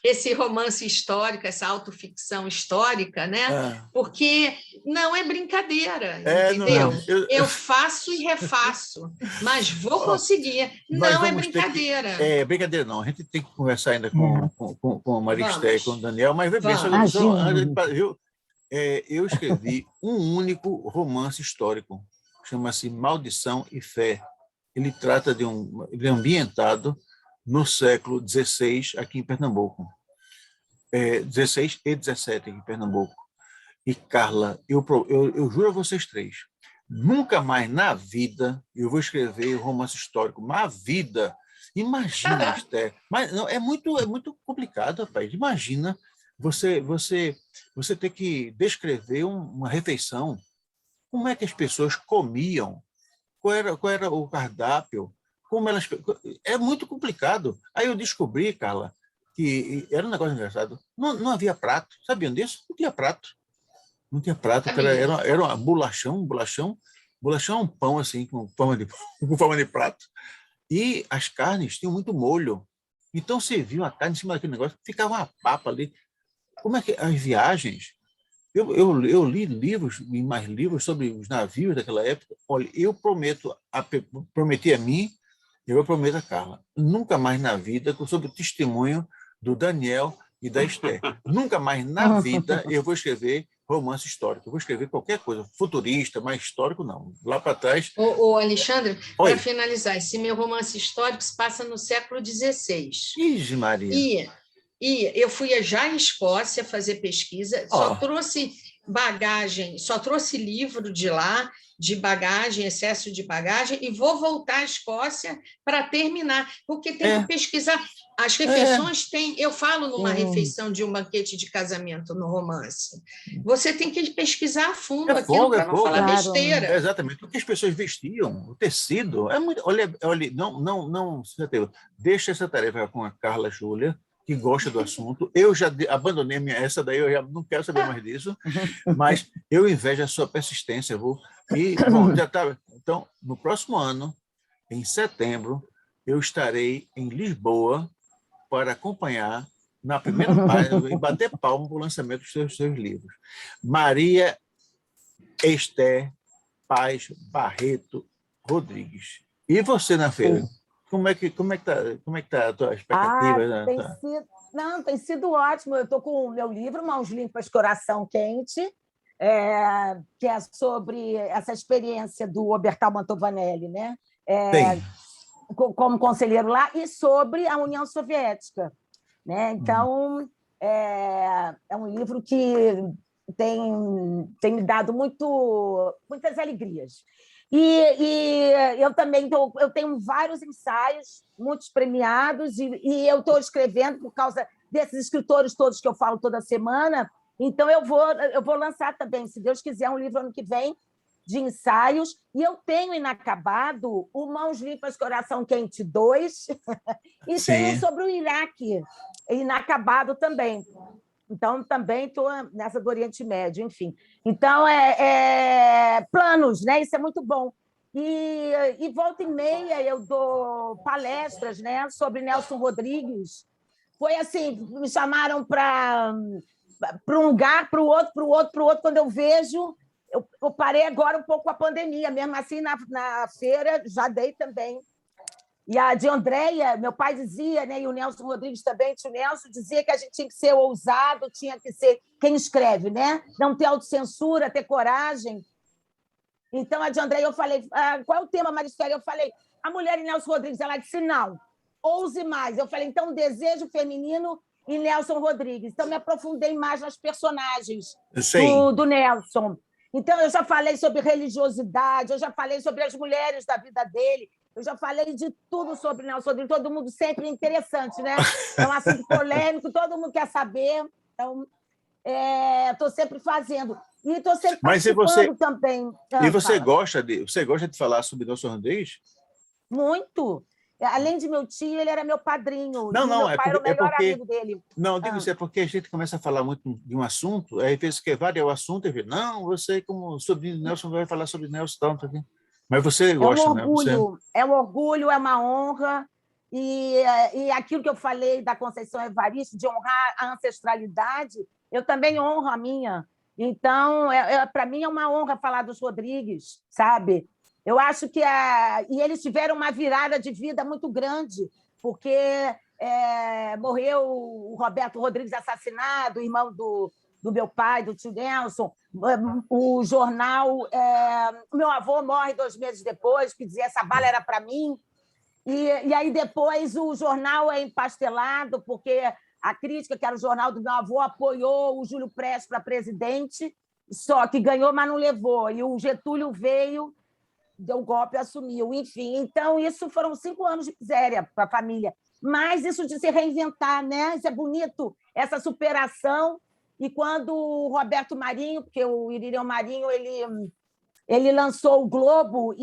esse romance histórico, essa autoficção histórica, né? Porque não é brincadeira, entendeu? Não. Eu faço e refaço, mas vou conseguir. Não é brincadeira. Brincadeira não. A gente tem que conversar ainda com a Maria Esther e com o Daniel, mas eu escrevi um único romance histórico, chama-se Maldição e Fé. Ele trata ele é ambientado no século XVI, aqui em Pernambuco. 16 e 17, aqui em Pernambuco. E, Carla, eu juro a vocês 3, nunca mais na vida eu vou escrever romance histórico. Na vida. Imagina, Esther. Mas não, é muito complicado, rapaz. Imagina você ter que descrever uma refeição. Como é que as pessoas comiam? Qual era o cardápio? É muito complicado. Aí eu descobri, Carla, que era um negócio engraçado. Não havia prato. Sabiam disso? Não tinha prato. Não tinha prato. Era um bolachão, um pão assim, com forma de prato. E as carnes tinham muito molho. Então, você viu a carne em cima daquele negócio, ficava uma papa ali. Como é que as viagens... Eu li livros e mais livros sobre os navios daquela época. Olha, eu prometi a mim, eu prometo a Carla, nunca mais na vida, sob o testemunho do Daniel e da Esther, nunca mais na vida eu vou escrever romance histórico. Eu vou escrever qualquer coisa, futurista, mas histórico não. Lá para trás... Ô, Alexandre, para finalizar, esse meu romance histórico se passa no século XVI. Ixi, Maria! E eu fui já à Escócia fazer pesquisa, só trouxe bagagem, só trouxe livro de lá, de bagagem, excesso de bagagem, e vou voltar à Escócia para terminar, porque tem que pesquisar. As refeições têm... Eu falo numa refeição de um banquete de casamento no romance. Você tem que pesquisar a fundo aquilo para não falar besteira. Exatamente. O que as pessoas vestiam, o tecido, é muito... Olha, não, deixa essa tarefa com a Carla Júlia, que gosta do assunto. Eu já abandonei essa daí, eu já não quero saber mais disso, mas eu invejo a sua persistência, e, bom, já está Então, no próximo ano, em setembro, eu estarei em Lisboa para acompanhar na primeira página e bater palma para o lançamento dos seus livros. Maria Esther Paz Barreto Rodrigues. E você na feira? Como é que tá a tua expectativa? Tem sido ótimo. Eu estou com o meu livro, Mãos Limpas, Coração Quente, que é sobre essa experiência do Obertal Mantovanelli, né? Como conselheiro lá, e sobre a União Soviética, né? Então, é um livro que tem me dado muitas alegrias. E eu também eu tenho vários ensaios, muitos premiados, e eu estou escrevendo por causa desses escritores todos que eu falo toda semana. Então, eu vou lançar também, se Deus quiser, um livro ano que vem de ensaios. E eu tenho inacabado o Mãos Limpas, Coração Quente 2, e tenho sobre o Iraque, inacabado também. Então, também estou nessa do Oriente Médio, enfim. Então, planos, né? Isso é muito bom. E volta e meia eu dou palestras, né, sobre Nelson Rodrigues. Foi assim, me chamaram para um lugar, para o outro. Quando eu vejo, eu parei agora um pouco com a pandemia, mesmo assim, na feira, já dei também. E a de Andréia, meu pai dizia, né, e o Nelson Rodrigues também, o Nelson dizia que a gente tinha que ser ousado, tinha que ser quem escreve, né? Não ter autocensura, ter coragem. Então, a de Andréia, eu falei, qual é o tema, Maristério? Eu falei, a mulher e Nelson Rodrigues. Ela disse, não, ouse mais. Eu falei, então, desejo feminino e Nelson Rodrigues. Então, me aprofundei mais nas personagens do Nelson. Então, eu já falei sobre religiosidade, eu já falei sobre as mulheres da vida dele, eu já falei de tudo sobre Nelson Rodrigues, todo mundo sempre interessante, né? É um assunto polêmico, todo mundo quer saber. Então, estou sempre fazendo. E estou sempre participando também. E você gosta de falar sobre Nelson Rodrigues? Muito. Além de meu tio, ele era meu padrinho. Não, meu pai era o melhor amigo dele. Não, digo isso, é porque a gente começa a falar muito de um assunto, aí às vezes que varia o assunto, e não, você, como sobrinho de Nelson, vai falar sobre Nelson, tanto aqui. Mas você gosta, né? É um orgulho, é uma honra. E aquilo que eu falei da Conceição Evaristo, de honrar a ancestralidade, eu também honro a minha. Então, para mim, é uma honra falar dos Rodrigues, sabe? Eu acho que e eles tiveram uma virada de vida muito grande, porque morreu o Roberto Rodrigues assassinado, irmão do meu pai, do tio Nelson. O jornal... meu avô morre 2 meses depois, que dizia essa bala era para mim. E aí depois o jornal é empastelado, porque a crítica, que era o jornal do meu avô, apoiou o Júlio Prestes para presidente, só que ganhou, mas não levou. E o Getúlio veio, deu um golpe e assumiu. Enfim, então isso foram 5 anos de miséria para a família. Mas isso de se reinventar, né? Isso é bonito, essa superação. E quando o Roberto Marinho, porque o Irineu Marinho, ele lançou o Globo,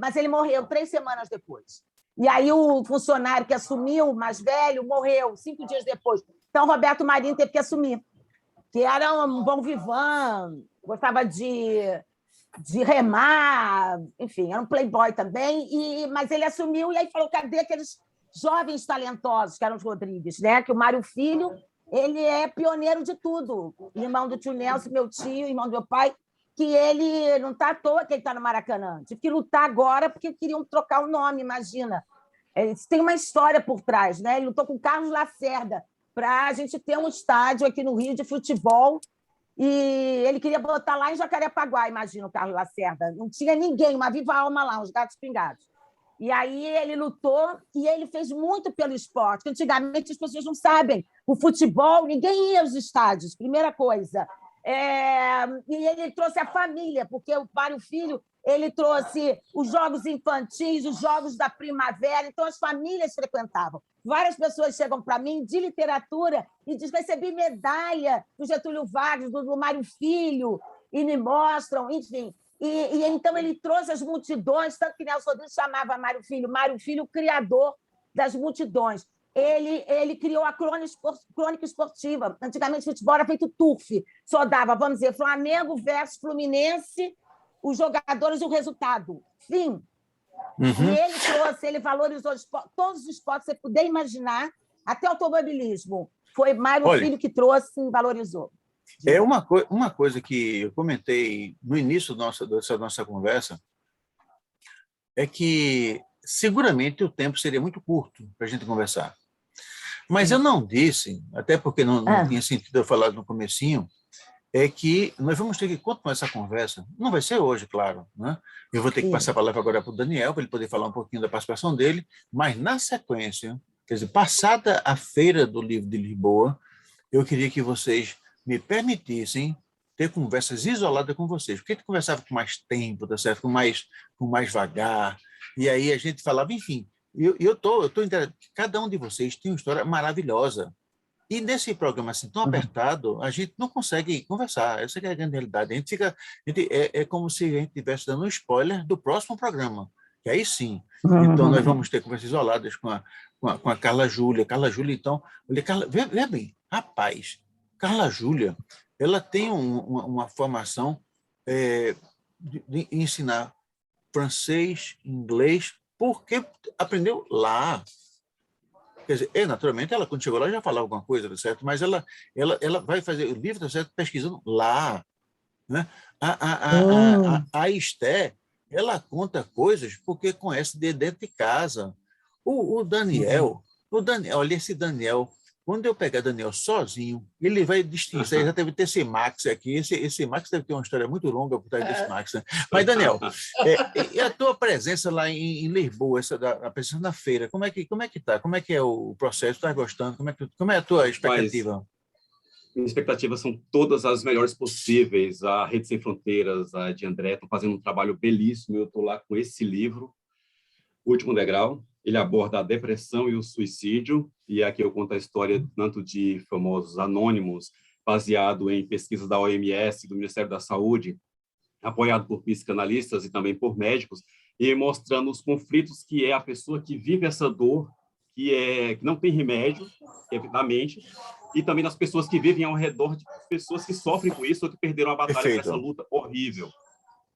mas ele morreu 3 semanas depois. E aí o funcionário que assumiu, mais velho, morreu 5 dias depois. Então, Roberto Marinho teve que assumir, que era um bom vivant, gostava de remar, enfim, era um playboy também, mas ele assumiu e aí falou, cadê aqueles jovens talentosos que eram os Rodrigues, né? Que o Mário Filho, ele é pioneiro de tudo, irmão do tio Nelson, meu tio, irmão do meu pai, que ele não está à toa que ele está no Maracanã. Tive que lutar agora porque queriam trocar o nome, imagina. Tem uma história por trás, né? Ele lutou com o Carlos Lacerda para a gente ter um estádio aqui no Rio de futebol e ele queria botar lá em Jacarepaguá, imagina, o Carlos Lacerda. Não tinha ninguém, uma viva alma lá, uns gatos pingados. E aí ele lutou e ele fez muito pelo esporte, porque antigamente as pessoas não sabem. O futebol, ninguém ia aos estádios, primeira coisa. E ele trouxe a família, porque o Mário Filho ele trouxe os jogos infantis, os jogos da primavera, então as famílias frequentavam. Várias pessoas chegam para mim de literatura e dizem: recebi medalha do Getúlio Vargas, do Mário Filho, e me mostram, enfim. E então ele trouxe as multidões, tanto que Nelson Rodrigues chamava Mário Filho, o criador das multidões. Ele criou a crônica esportiva. Antigamente, o futebol era feito turf. Só dava, vamos dizer, Flamengo versus Fluminense os jogadores e o resultado. Fim. Uhum. E ele trouxe, ele valorizou todos os esportes que você puder imaginar, até o automobilismo. Foi Mário Filho que trouxe e valorizou. É uma coisa que eu comentei no início dessa nossa conversa, é que seguramente o tempo seria muito curto para a gente conversar. Mas eu não disse, até porque não tinha sentido eu falar no comecinho, é que nós vamos ter que continuar essa conversa. Não vai ser hoje, claro, né? Eu vou ter que passar a palavra agora para o Daniel, para ele poder falar um pouquinho da participação dele, mas na sequência, quer dizer, passada a Feira do Livro de Lisboa, eu queria que vocês me permitissem ter conversas isoladas com vocês, porque a gente conversava com mais tempo, tá certo? Com mais vagar, e aí a gente falava, enfim, eu tô cada um de vocês tem uma história maravilhosa. E nesse programa assim tão apertado, a gente não consegue conversar. Essa é a grande realidade. É como se a gente estivesse dando um spoiler do próximo programa. Que aí sim. Então, nós vamos ter conversas isoladas com a Carla Júlia. Carla Júlia, então... Veja bem, rapaz, Carla Júlia, ela tem uma formação de ensinar francês, inglês, porque aprendeu lá. Quer dizer, naturalmente, ela, quando chegou lá, já falava alguma coisa, tá certo? Mas ela vai fazer o livro, tá certo? Pesquisando lá. Né? A Esté, ela conta coisas porque conhece de dentro de casa. O Daniel, olha, esse Daniel, quando eu pegar Daniel sozinho, ele vai distinguir. Já deve ter esse Max aqui. Esse Max deve ter uma história muito longa por trás desse Max. Né? Mas, Daniel, e a tua presença lá em Lisboa, a presença na feira, como é que está? Como é que é o processo? Está gostando? Como é a tua expectativa? Minhas expectativas são todas as melhores possíveis. A Rede Sem Fronteiras, a de André, estão fazendo um trabalho belíssimo. Eu estou lá com esse livro, O Último Degrau. Ele aborda a depressão e o suicídio, e aqui eu conto a história tanto de famosos anônimos, baseado em pesquisas da OMS, do Ministério da Saúde, apoiado por psicanalistas e também por médicos, e mostrando os conflitos que é a pessoa que vive essa dor, que não tem remédio, que é da mente, e também das pessoas que vivem ao redor de pessoas que sofrem com isso ou que perderam a batalha por essa luta horrível.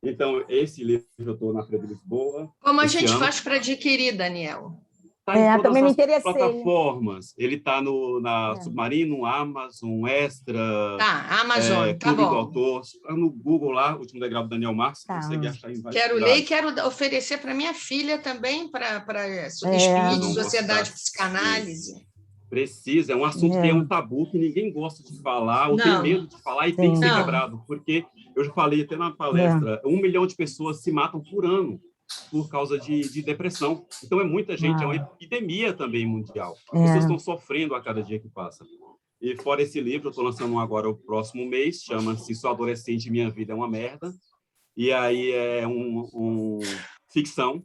Então, esse livro eu estou na Feira de Lisboa. Como a gente faz para adquirir, Daniel? Está em todas também me as interessei. plataformas. Ele está na Submarino, Amazon, Extra, Amazon, tá Clube bom. do Autor. No Google lá, O Último Degrau do Daniel Marx, consegue achar em vários Quero lugares. ler e quero oferecer para minha filha também, para Espírito, Sociedade de Psicanálise. Precisa, é um assunto que é um tabu que ninguém gosta de falar, ou tem medo de falar e tem que ser quebrado, porque eu já falei até na palestra, 1 milhão de pessoas se matam por ano por causa de depressão. Então, é muita gente, é uma epidemia também mundial. As pessoas estão sofrendo a cada dia que passa. E fora esse livro, eu estou lançando um agora o próximo mês, chama-se Sou Adolescente, Minha Vida é uma Merda. E aí é ficção.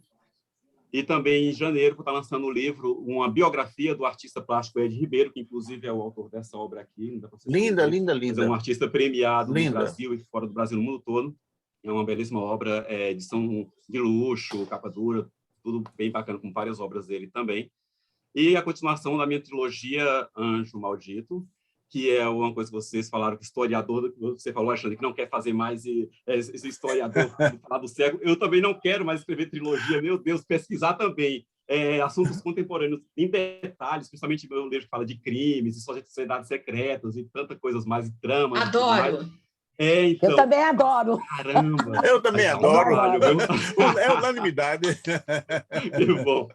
E também, em janeiro, vou estar lançando um livro, uma biografia do artista plástico Ed Ribeiro, que, inclusive, é o autor dessa obra aqui. Linda, linda, linda. É um artista premiado no Brasil e fora do Brasil, no mundo todo. É uma belíssima obra, edição de luxo, capa dura, tudo bem bacana, com várias obras dele também. E a continuação da minha trilogia Anjo Maldito, que é uma coisa que vocês falaram, que historiador, que você falou, Alexandre, que não quer fazer mais esse historiador falar do cego. Eu também não quero mais escrever trilogia, meu Deus, pesquisar também assuntos contemporâneos em detalhes, principalmente meu livro que fala de crimes, de sociedades secretas e tantas coisas mais, dramas. Adoro! Então, eu também adoro. Caramba! Eu também adoro. É unanimidade. Bom.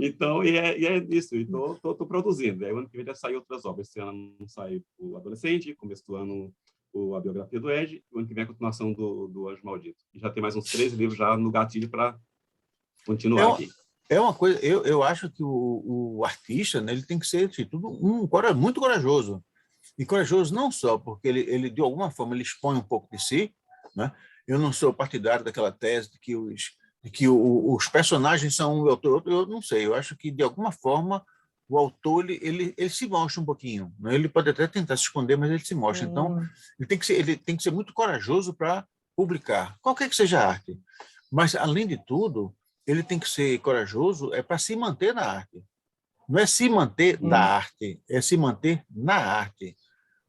Então, é isso. Estou produzindo. O ano que vem já saiu outras obras. Esse ano não saiu o Adolescente, começo do ano a biografia do Ed, o ano que vem a continuação do Anjo Maldito. E já tem mais uns 13 livros já no gatilho para continuar aqui. É uma coisa, eu acho que o artista, né, ele tem que ser assim, muito corajoso. E corajoso não só porque ele de alguma forma, ele expõe um pouco de si, né? Eu não sou partidário daquela tese de que os personagens são um autor, eu não sei, eu acho que de alguma forma o autor ele se mostra um pouquinho, né? Ele pode até tentar se esconder, mas ele se mostra. Então, ele tem que ser muito corajoso para publicar, qualquer que seja a arte. Mas, além de tudo, ele tem que ser corajoso para se manter na arte. Não é se manter da arte, é se manter na arte.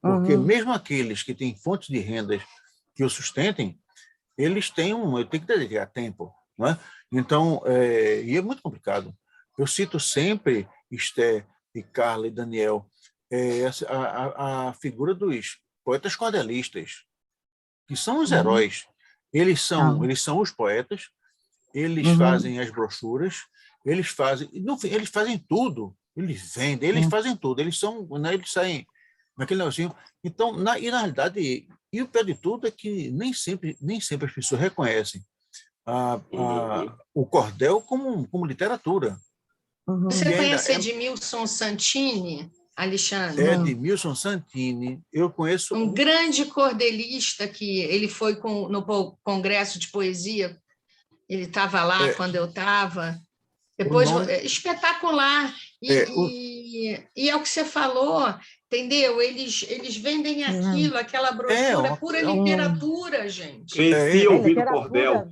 Porque mesmo aqueles que têm fontes de rendas que o sustentem, eles têm eu tenho que dedicar tempo, não é? Então, e é muito complicado. Eu cito sempre Esther e Carla e Daniel, a figura dos poetas cordelistas, que são os heróis. Eles são os poetas, eles fazem as brochuras, eles fazem, no fim, eles fazem tudo, eles vendem, eles fazem tudo, eles são, né, eles saem naquele negocinho. Então, na realidade, e o pior de tudo é que nem sempre as pessoas reconhecem o cordel como literatura. Você E ainda conhece Edmilson Santini, Alexandre? Edmilson Santini, eu conheço um grande cordelista que ele foi no Congresso de Poesia, ele estava lá quando eu estava. Depois, espetacular. E é o que você falou, entendeu? Eles vendem aquela brochura, pura literatura, gente. Cresci ouvindo cordel.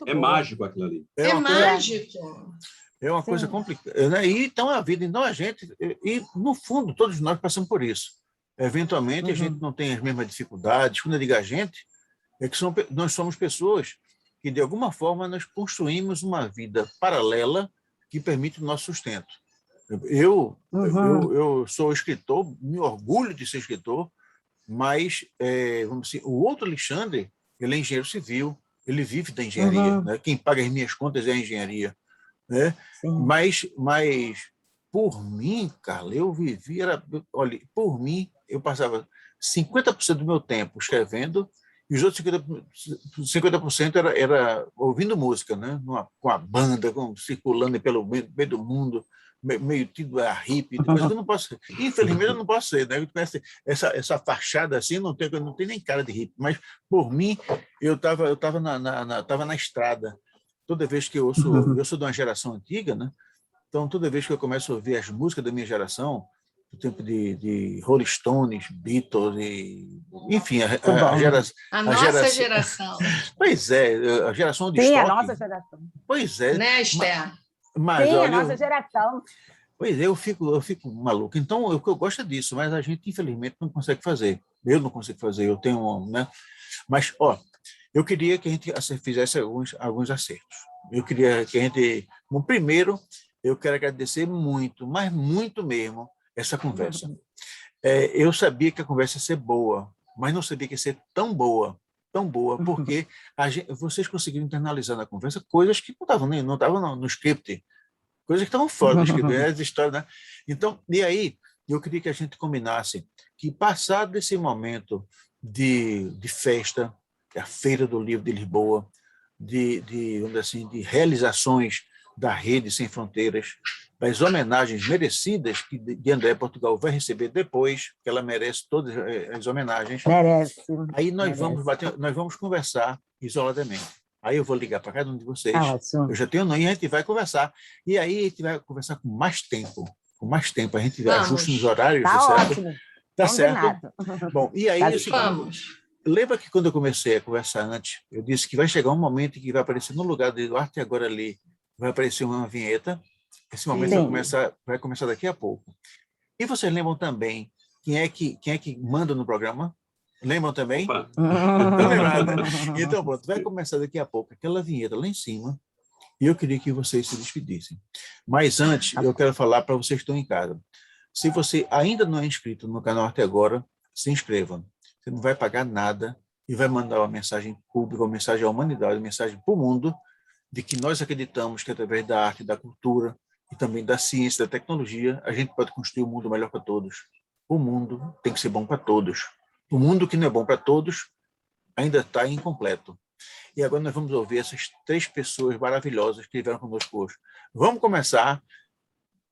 É mágico aquilo ali. É mágico. É uma coisa complicada, né? E então a vida, então a gente, e no fundo todos nós passamos por isso. Eventualmente a gente não tem as mesmas dificuldades. Quando eu digo a gente, é que nós somos pessoas que de alguma forma nós construímos uma vida paralela que permite o nosso sustento. Eu sou escritor, me orgulho de ser escritor, mas vamos dizer, o outro Alexandre, ele é engenheiro civil, ele vive da engenharia, né? Quem paga as minhas contas é a engenharia. Né? Mas por mim, Carla, olha, por mim, eu passava 50% do meu tempo escrevendo e os outros 50% era ouvindo música, né? Com a banda, circulando pelo meio do mundo, meio tido a hippie, coisa que eu não posso, infelizmente eu não posso ser, né? Essa fachada assim, não tem nem cara de hippie, mas por mim, eu estava na estrada. Toda vez que eu sou de uma geração antiga, né? Então toda vez que eu começo a ouvir as músicas da minha geração, do tempo de Rolling Stones, Beatles, enfim, a nossa geração. Pois é, a geração de Sim, estoque. a nossa geração. Pois é. Né, Esther? Mas, sim, olha, a nossa geração. Pois é, eu fico maluco. Então, eu gosto disso, mas a gente, infelizmente, não consegue fazer. Eu não consigo fazer, eu tenho... Né? Mas, eu queria que a gente fizesse alguns acertos. Eu queria que a gente... Bom, primeiro, eu quero agradecer muito, mas muito mesmo, essa conversa. Eu sabia que a conversa ia ser boa, mas não sabia que ia ser tão boa, porque vocês conseguiram internalizar na conversa coisas que não estavam no script, coisas que estavam fora do script, as histórias, né? Então, e aí, eu queria que a gente combinasse que, passado esse momento de festa, a Feira do Livro de Lisboa, vamos dizer assim, de realizações da Rede Sem Fronteiras, das homenagens merecidas que de André Portugal vai receber depois, que ela merece todas as homenagens. Merece. Aí nós vamos conversar isoladamente. Aí eu vou ligar para cada um de vocês. Eu já tenho o nome e a gente vai conversar. E aí a gente vai conversar com mais tempo. A gente ajusta nos horários. Tá certo? ótimo. Tá certo? Bom, e aí... Vamos. Lembra que quando eu comecei a conversar antes, eu disse que vai chegar um momento em que vai aparecer no lugar do Arte Agora Ali, vai aparecer uma vinheta. Esse momento vai começar daqui a pouco. E vocês lembram também quem é que manda no programa? Lembram também? Não lembrado. Então, pronto, vai começar daqui a pouco aquela vinheta lá em cima e eu queria que vocês se despedissem. Mas antes, eu quero falar para vocês que estão em casa. Se você ainda não é inscrito no canal Arte Agora, se inscreva. Você não vai pagar nada e vai mandar uma mensagem pública, uma mensagem à humanidade, uma mensagem para o mundo de que nós acreditamos que através da arte, da cultura e também da ciência, da tecnologia, a gente pode construir um mundo melhor para todos. O mundo tem que ser bom para todos. O mundo que não é bom para todos ainda está incompleto. E agora nós vamos ouvir essas 3 pessoas maravilhosas que estiveram conosco hoje. Vamos começar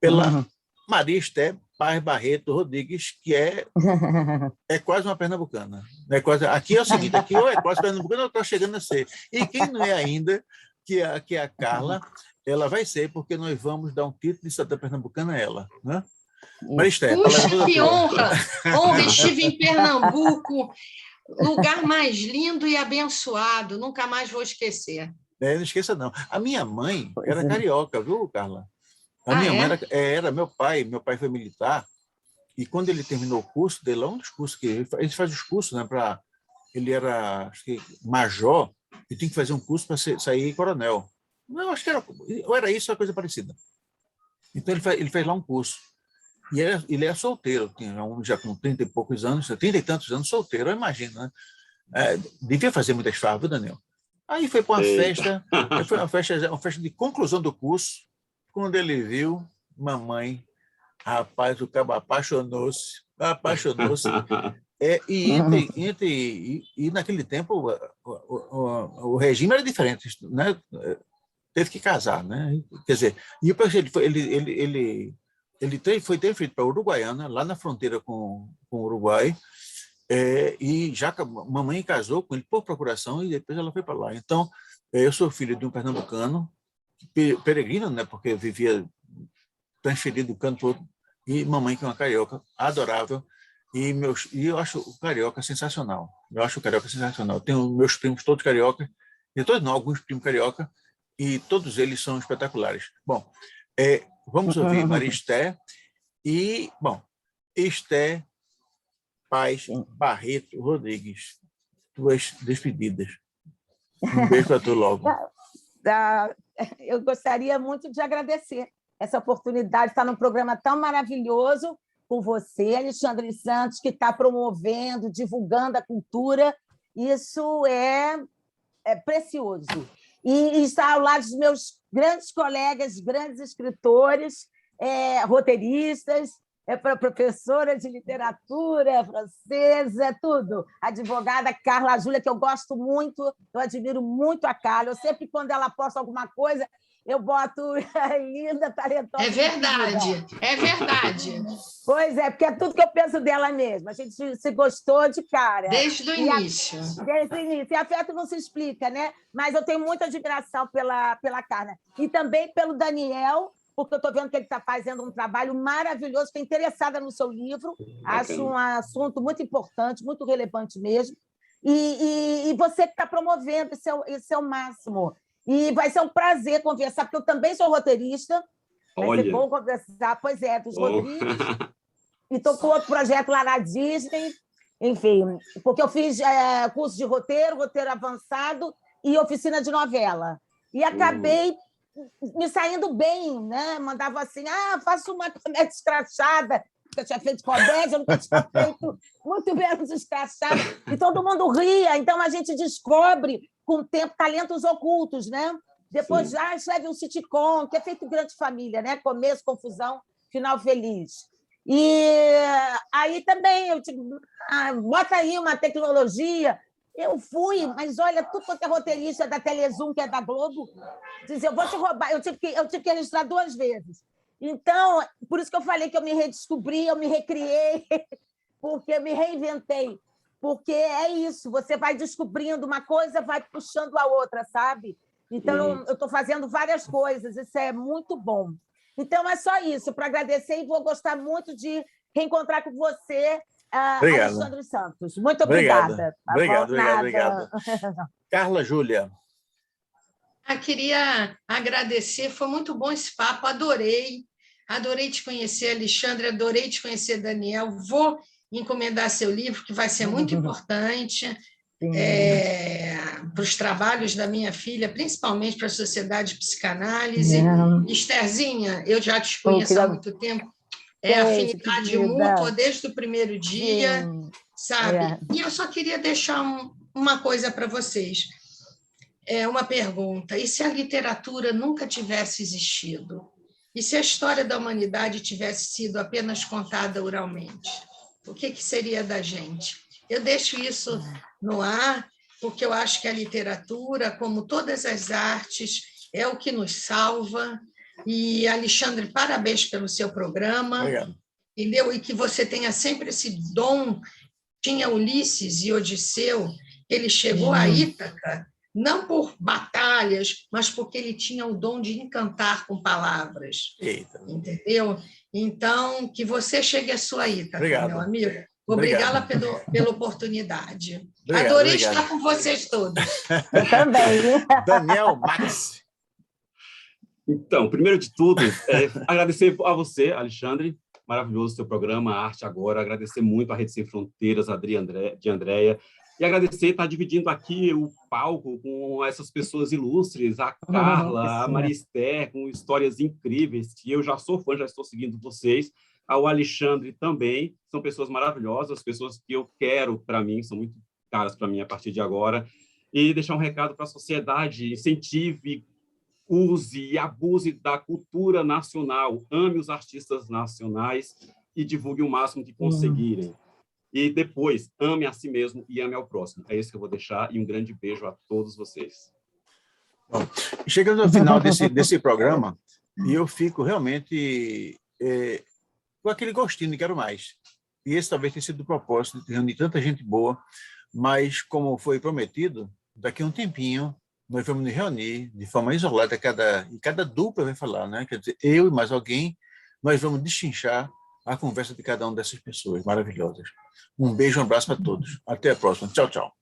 pela Maria Esther Paz Barreto Rodrigues, que é quase uma pernambucana. Aqui é o seguinte, aqui ou é quase pernambucana ou está chegando a ser. E quem não é ainda, que é a Carla, ela vai ser, porque nós vamos dar um título de cidadã pernambucana a ela. Né? Maria Esther, puxa, que honra! Honra, estive em Pernambuco, lugar mais lindo e abençoado, nunca mais vou esquecer. Não esqueça, não. A minha mãe era carioca, viu, Carla? A minha mãe era meu pai foi militar, e quando ele terminou o curso dele, um dos cursos que ele faz os cursos, né, ele era, acho que, major, e tinha que fazer um curso para sair coronel. Não, acho que era isso, uma coisa parecida. Então, ele fez lá um curso. E ele é solteiro, já com 30 e poucos anos, 30 e tantos anos, solteiro, eu imagino, né? Devia fazer muitas farras, viu, Daniel? Aí foi para uma festa de conclusão do curso, quando ele viu mamãe, rapaz, o cabo apaixonou-se. E naquele tempo o regime era diferente, né? Teve que casar, né? Quer dizer, e ele foi transferido para a Uruguaiana, lá na fronteira com o Uruguai, e já a mamãe casou com ele por procuração e depois ela foi para lá. Então, eu sou filho de um pernambucano, peregrino, né? Porque vivia transferido do canto todo, e mamãe que é uma carioca adorável. E eu acho o carioca sensacional. Eu tenho meus primos todos carioca, e todos não, alguns primos carioca, e todos eles são espetaculares. Bom, vamos ouvir Maristé e, Esté Paz Barreto Rodrigues, tuas despedidas. Um beijo para tu logo. Eu gostaria muito de agradecer essa oportunidade de estar num programa tão maravilhoso com você, Alexandre Santos, que está promovendo, divulgando a cultura. Isso é precioso. E estar ao lado dos meus grandes colegas, grandes escritores, roteiristas, professora de literatura francesa, tudo. Advogada Carla Júlia, que eu gosto muito, eu admiro muito a Carla. Eu sempre, quando ela posta alguma coisa, eu boto linda, talentosa. É verdade. Pois é, porque é tudo que eu penso dela mesma. A gente se gostou de cara. Desde o início. Desde o início. E afeto não se explica, né? Mas eu tenho muita admiração pela Carla. E também pelo Daniel, porque eu estou vendo que ele está fazendo um trabalho maravilhoso, estou interessada no seu livro, acho um assunto muito importante, muito relevante mesmo. E você que está promovendo, isso é o máximo. E vai ser um prazer conversar, porque eu também sou roteirista. Vai ser bom conversar, dos Rodrigues. E estou com outro projeto lá na Disney. Enfim, porque eu fiz curso de roteiro avançado e oficina de novela. E acabei me saindo bem, né? Mandava assim, faço uma comédia escrachada, porque eu tinha feito comédia, eu nunca tinha feito muito menos escrachada, e todo mundo ria. Então, a gente descobre, com o tempo, talentos ocultos, né? Depois já escreve um sitcom, que é feito grande família, né? Começo, confusão, final feliz. E aí também, eu digo, bota aí uma tecnologia. Eu fui, mas olha, tudo quanto é roteirista da Telezoom, que é da Globo, diz, eu vou te roubar. Eu tive que registrar 2 vezes. Então, por isso que eu falei que eu me redescobri, eu me recriei, porque eu me reinventei. Porque é isso, você vai descobrindo uma coisa, vai puxando a outra, sabe? Então, eu estou fazendo várias coisas, isso é muito bom. Então, é só isso, para agradecer, e vou gostar muito de reencontrar com você, Alexandre Santos. Muito obrigada. Obrigado. Carla Júlia. Queria agradecer, foi muito bom esse papo, adorei te conhecer, Alexandre, adorei te conhecer, Daniel. Vou encomendar seu livro, que vai ser muito importante para os trabalhos da minha filha, principalmente para a Sociedade de Psicanálise. Estherzinha, eu já te conheço há muito tempo, afinidade mútua desde o primeiro dia, sabe? E eu só queria deixar uma coisa para vocês, uma pergunta: e se a literatura nunca tivesse existido? E se a história da humanidade tivesse sido apenas contada oralmente? O que seria da gente? Eu deixo isso no ar, porque eu acho que a literatura, como todas as artes, é o que nos salva. E, Alexandre, parabéns pelo seu programa. Obrigado. Entendeu? E que você tenha sempre esse dom. Tinha Ulisses e Odisseu, ele chegou a Ítaca, não por batalhas, mas porque ele tinha o dom de encantar com palavras. Eita. Entendeu? Então, que você chegue à sua Ítaca, Obrigado. meu amigo. Obrigada pela oportunidade. Obrigado. Adorei estar com vocês todos. Eu também. Daniel Max. Então, primeiro de tudo, agradecer a você, Alexandre, maravilhoso seu programa, Arte Agora, agradecer muito a Rede Sem Fronteiras, a de Andréia, E agradecer estar dividindo aqui o palco com essas pessoas ilustres, a Carla, a Marister, com histórias incríveis, que eu já sou fã, já estou seguindo vocês, ao Alexandre também, são pessoas maravilhosas, pessoas que eu quero para mim, são muito caras para mim a partir de agora, e deixar um recado para a sociedade: incentive, use e abuse da cultura nacional, ame os artistas nacionais e divulgue o máximo que conseguirem. E depois, ame a si mesmo e ame ao próximo. É isso que eu vou deixar, e um grande beijo a todos vocês. Bom, chegando ao final desse programa, e eu fico realmente com aquele gostinho de quero mais. E esse talvez tenha sido o propósito de reunir tanta gente boa, mas, como foi prometido, daqui a um tempinho nós vamos nos reunir de forma isolada, e cada dupla vai falar, né? Quer dizer, eu e mais alguém, nós vamos destrinchar a conversa de cada uma dessas pessoas maravilhosas. Um beijo, um abraço para todos. Até a próxima. Tchau, tchau.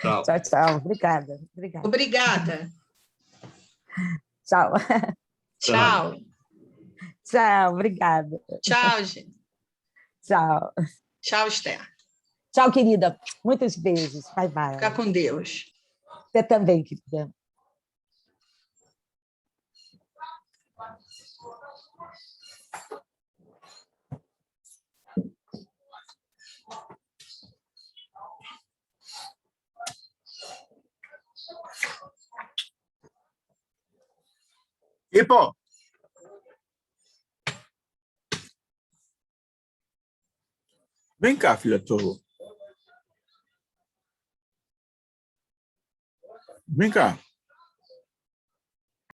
Tchau. Tchau, tchau. Obrigada. Obrigada. Tchau. Tchau. Tchau, obrigada. Tchau, gente. Tchau. Tchau, Esther. Tchau, querida. Muitos beijos. Bye, bye. Fica com Deus. Você também, querida. E, pô, vem cá, filha tua. Vem cá.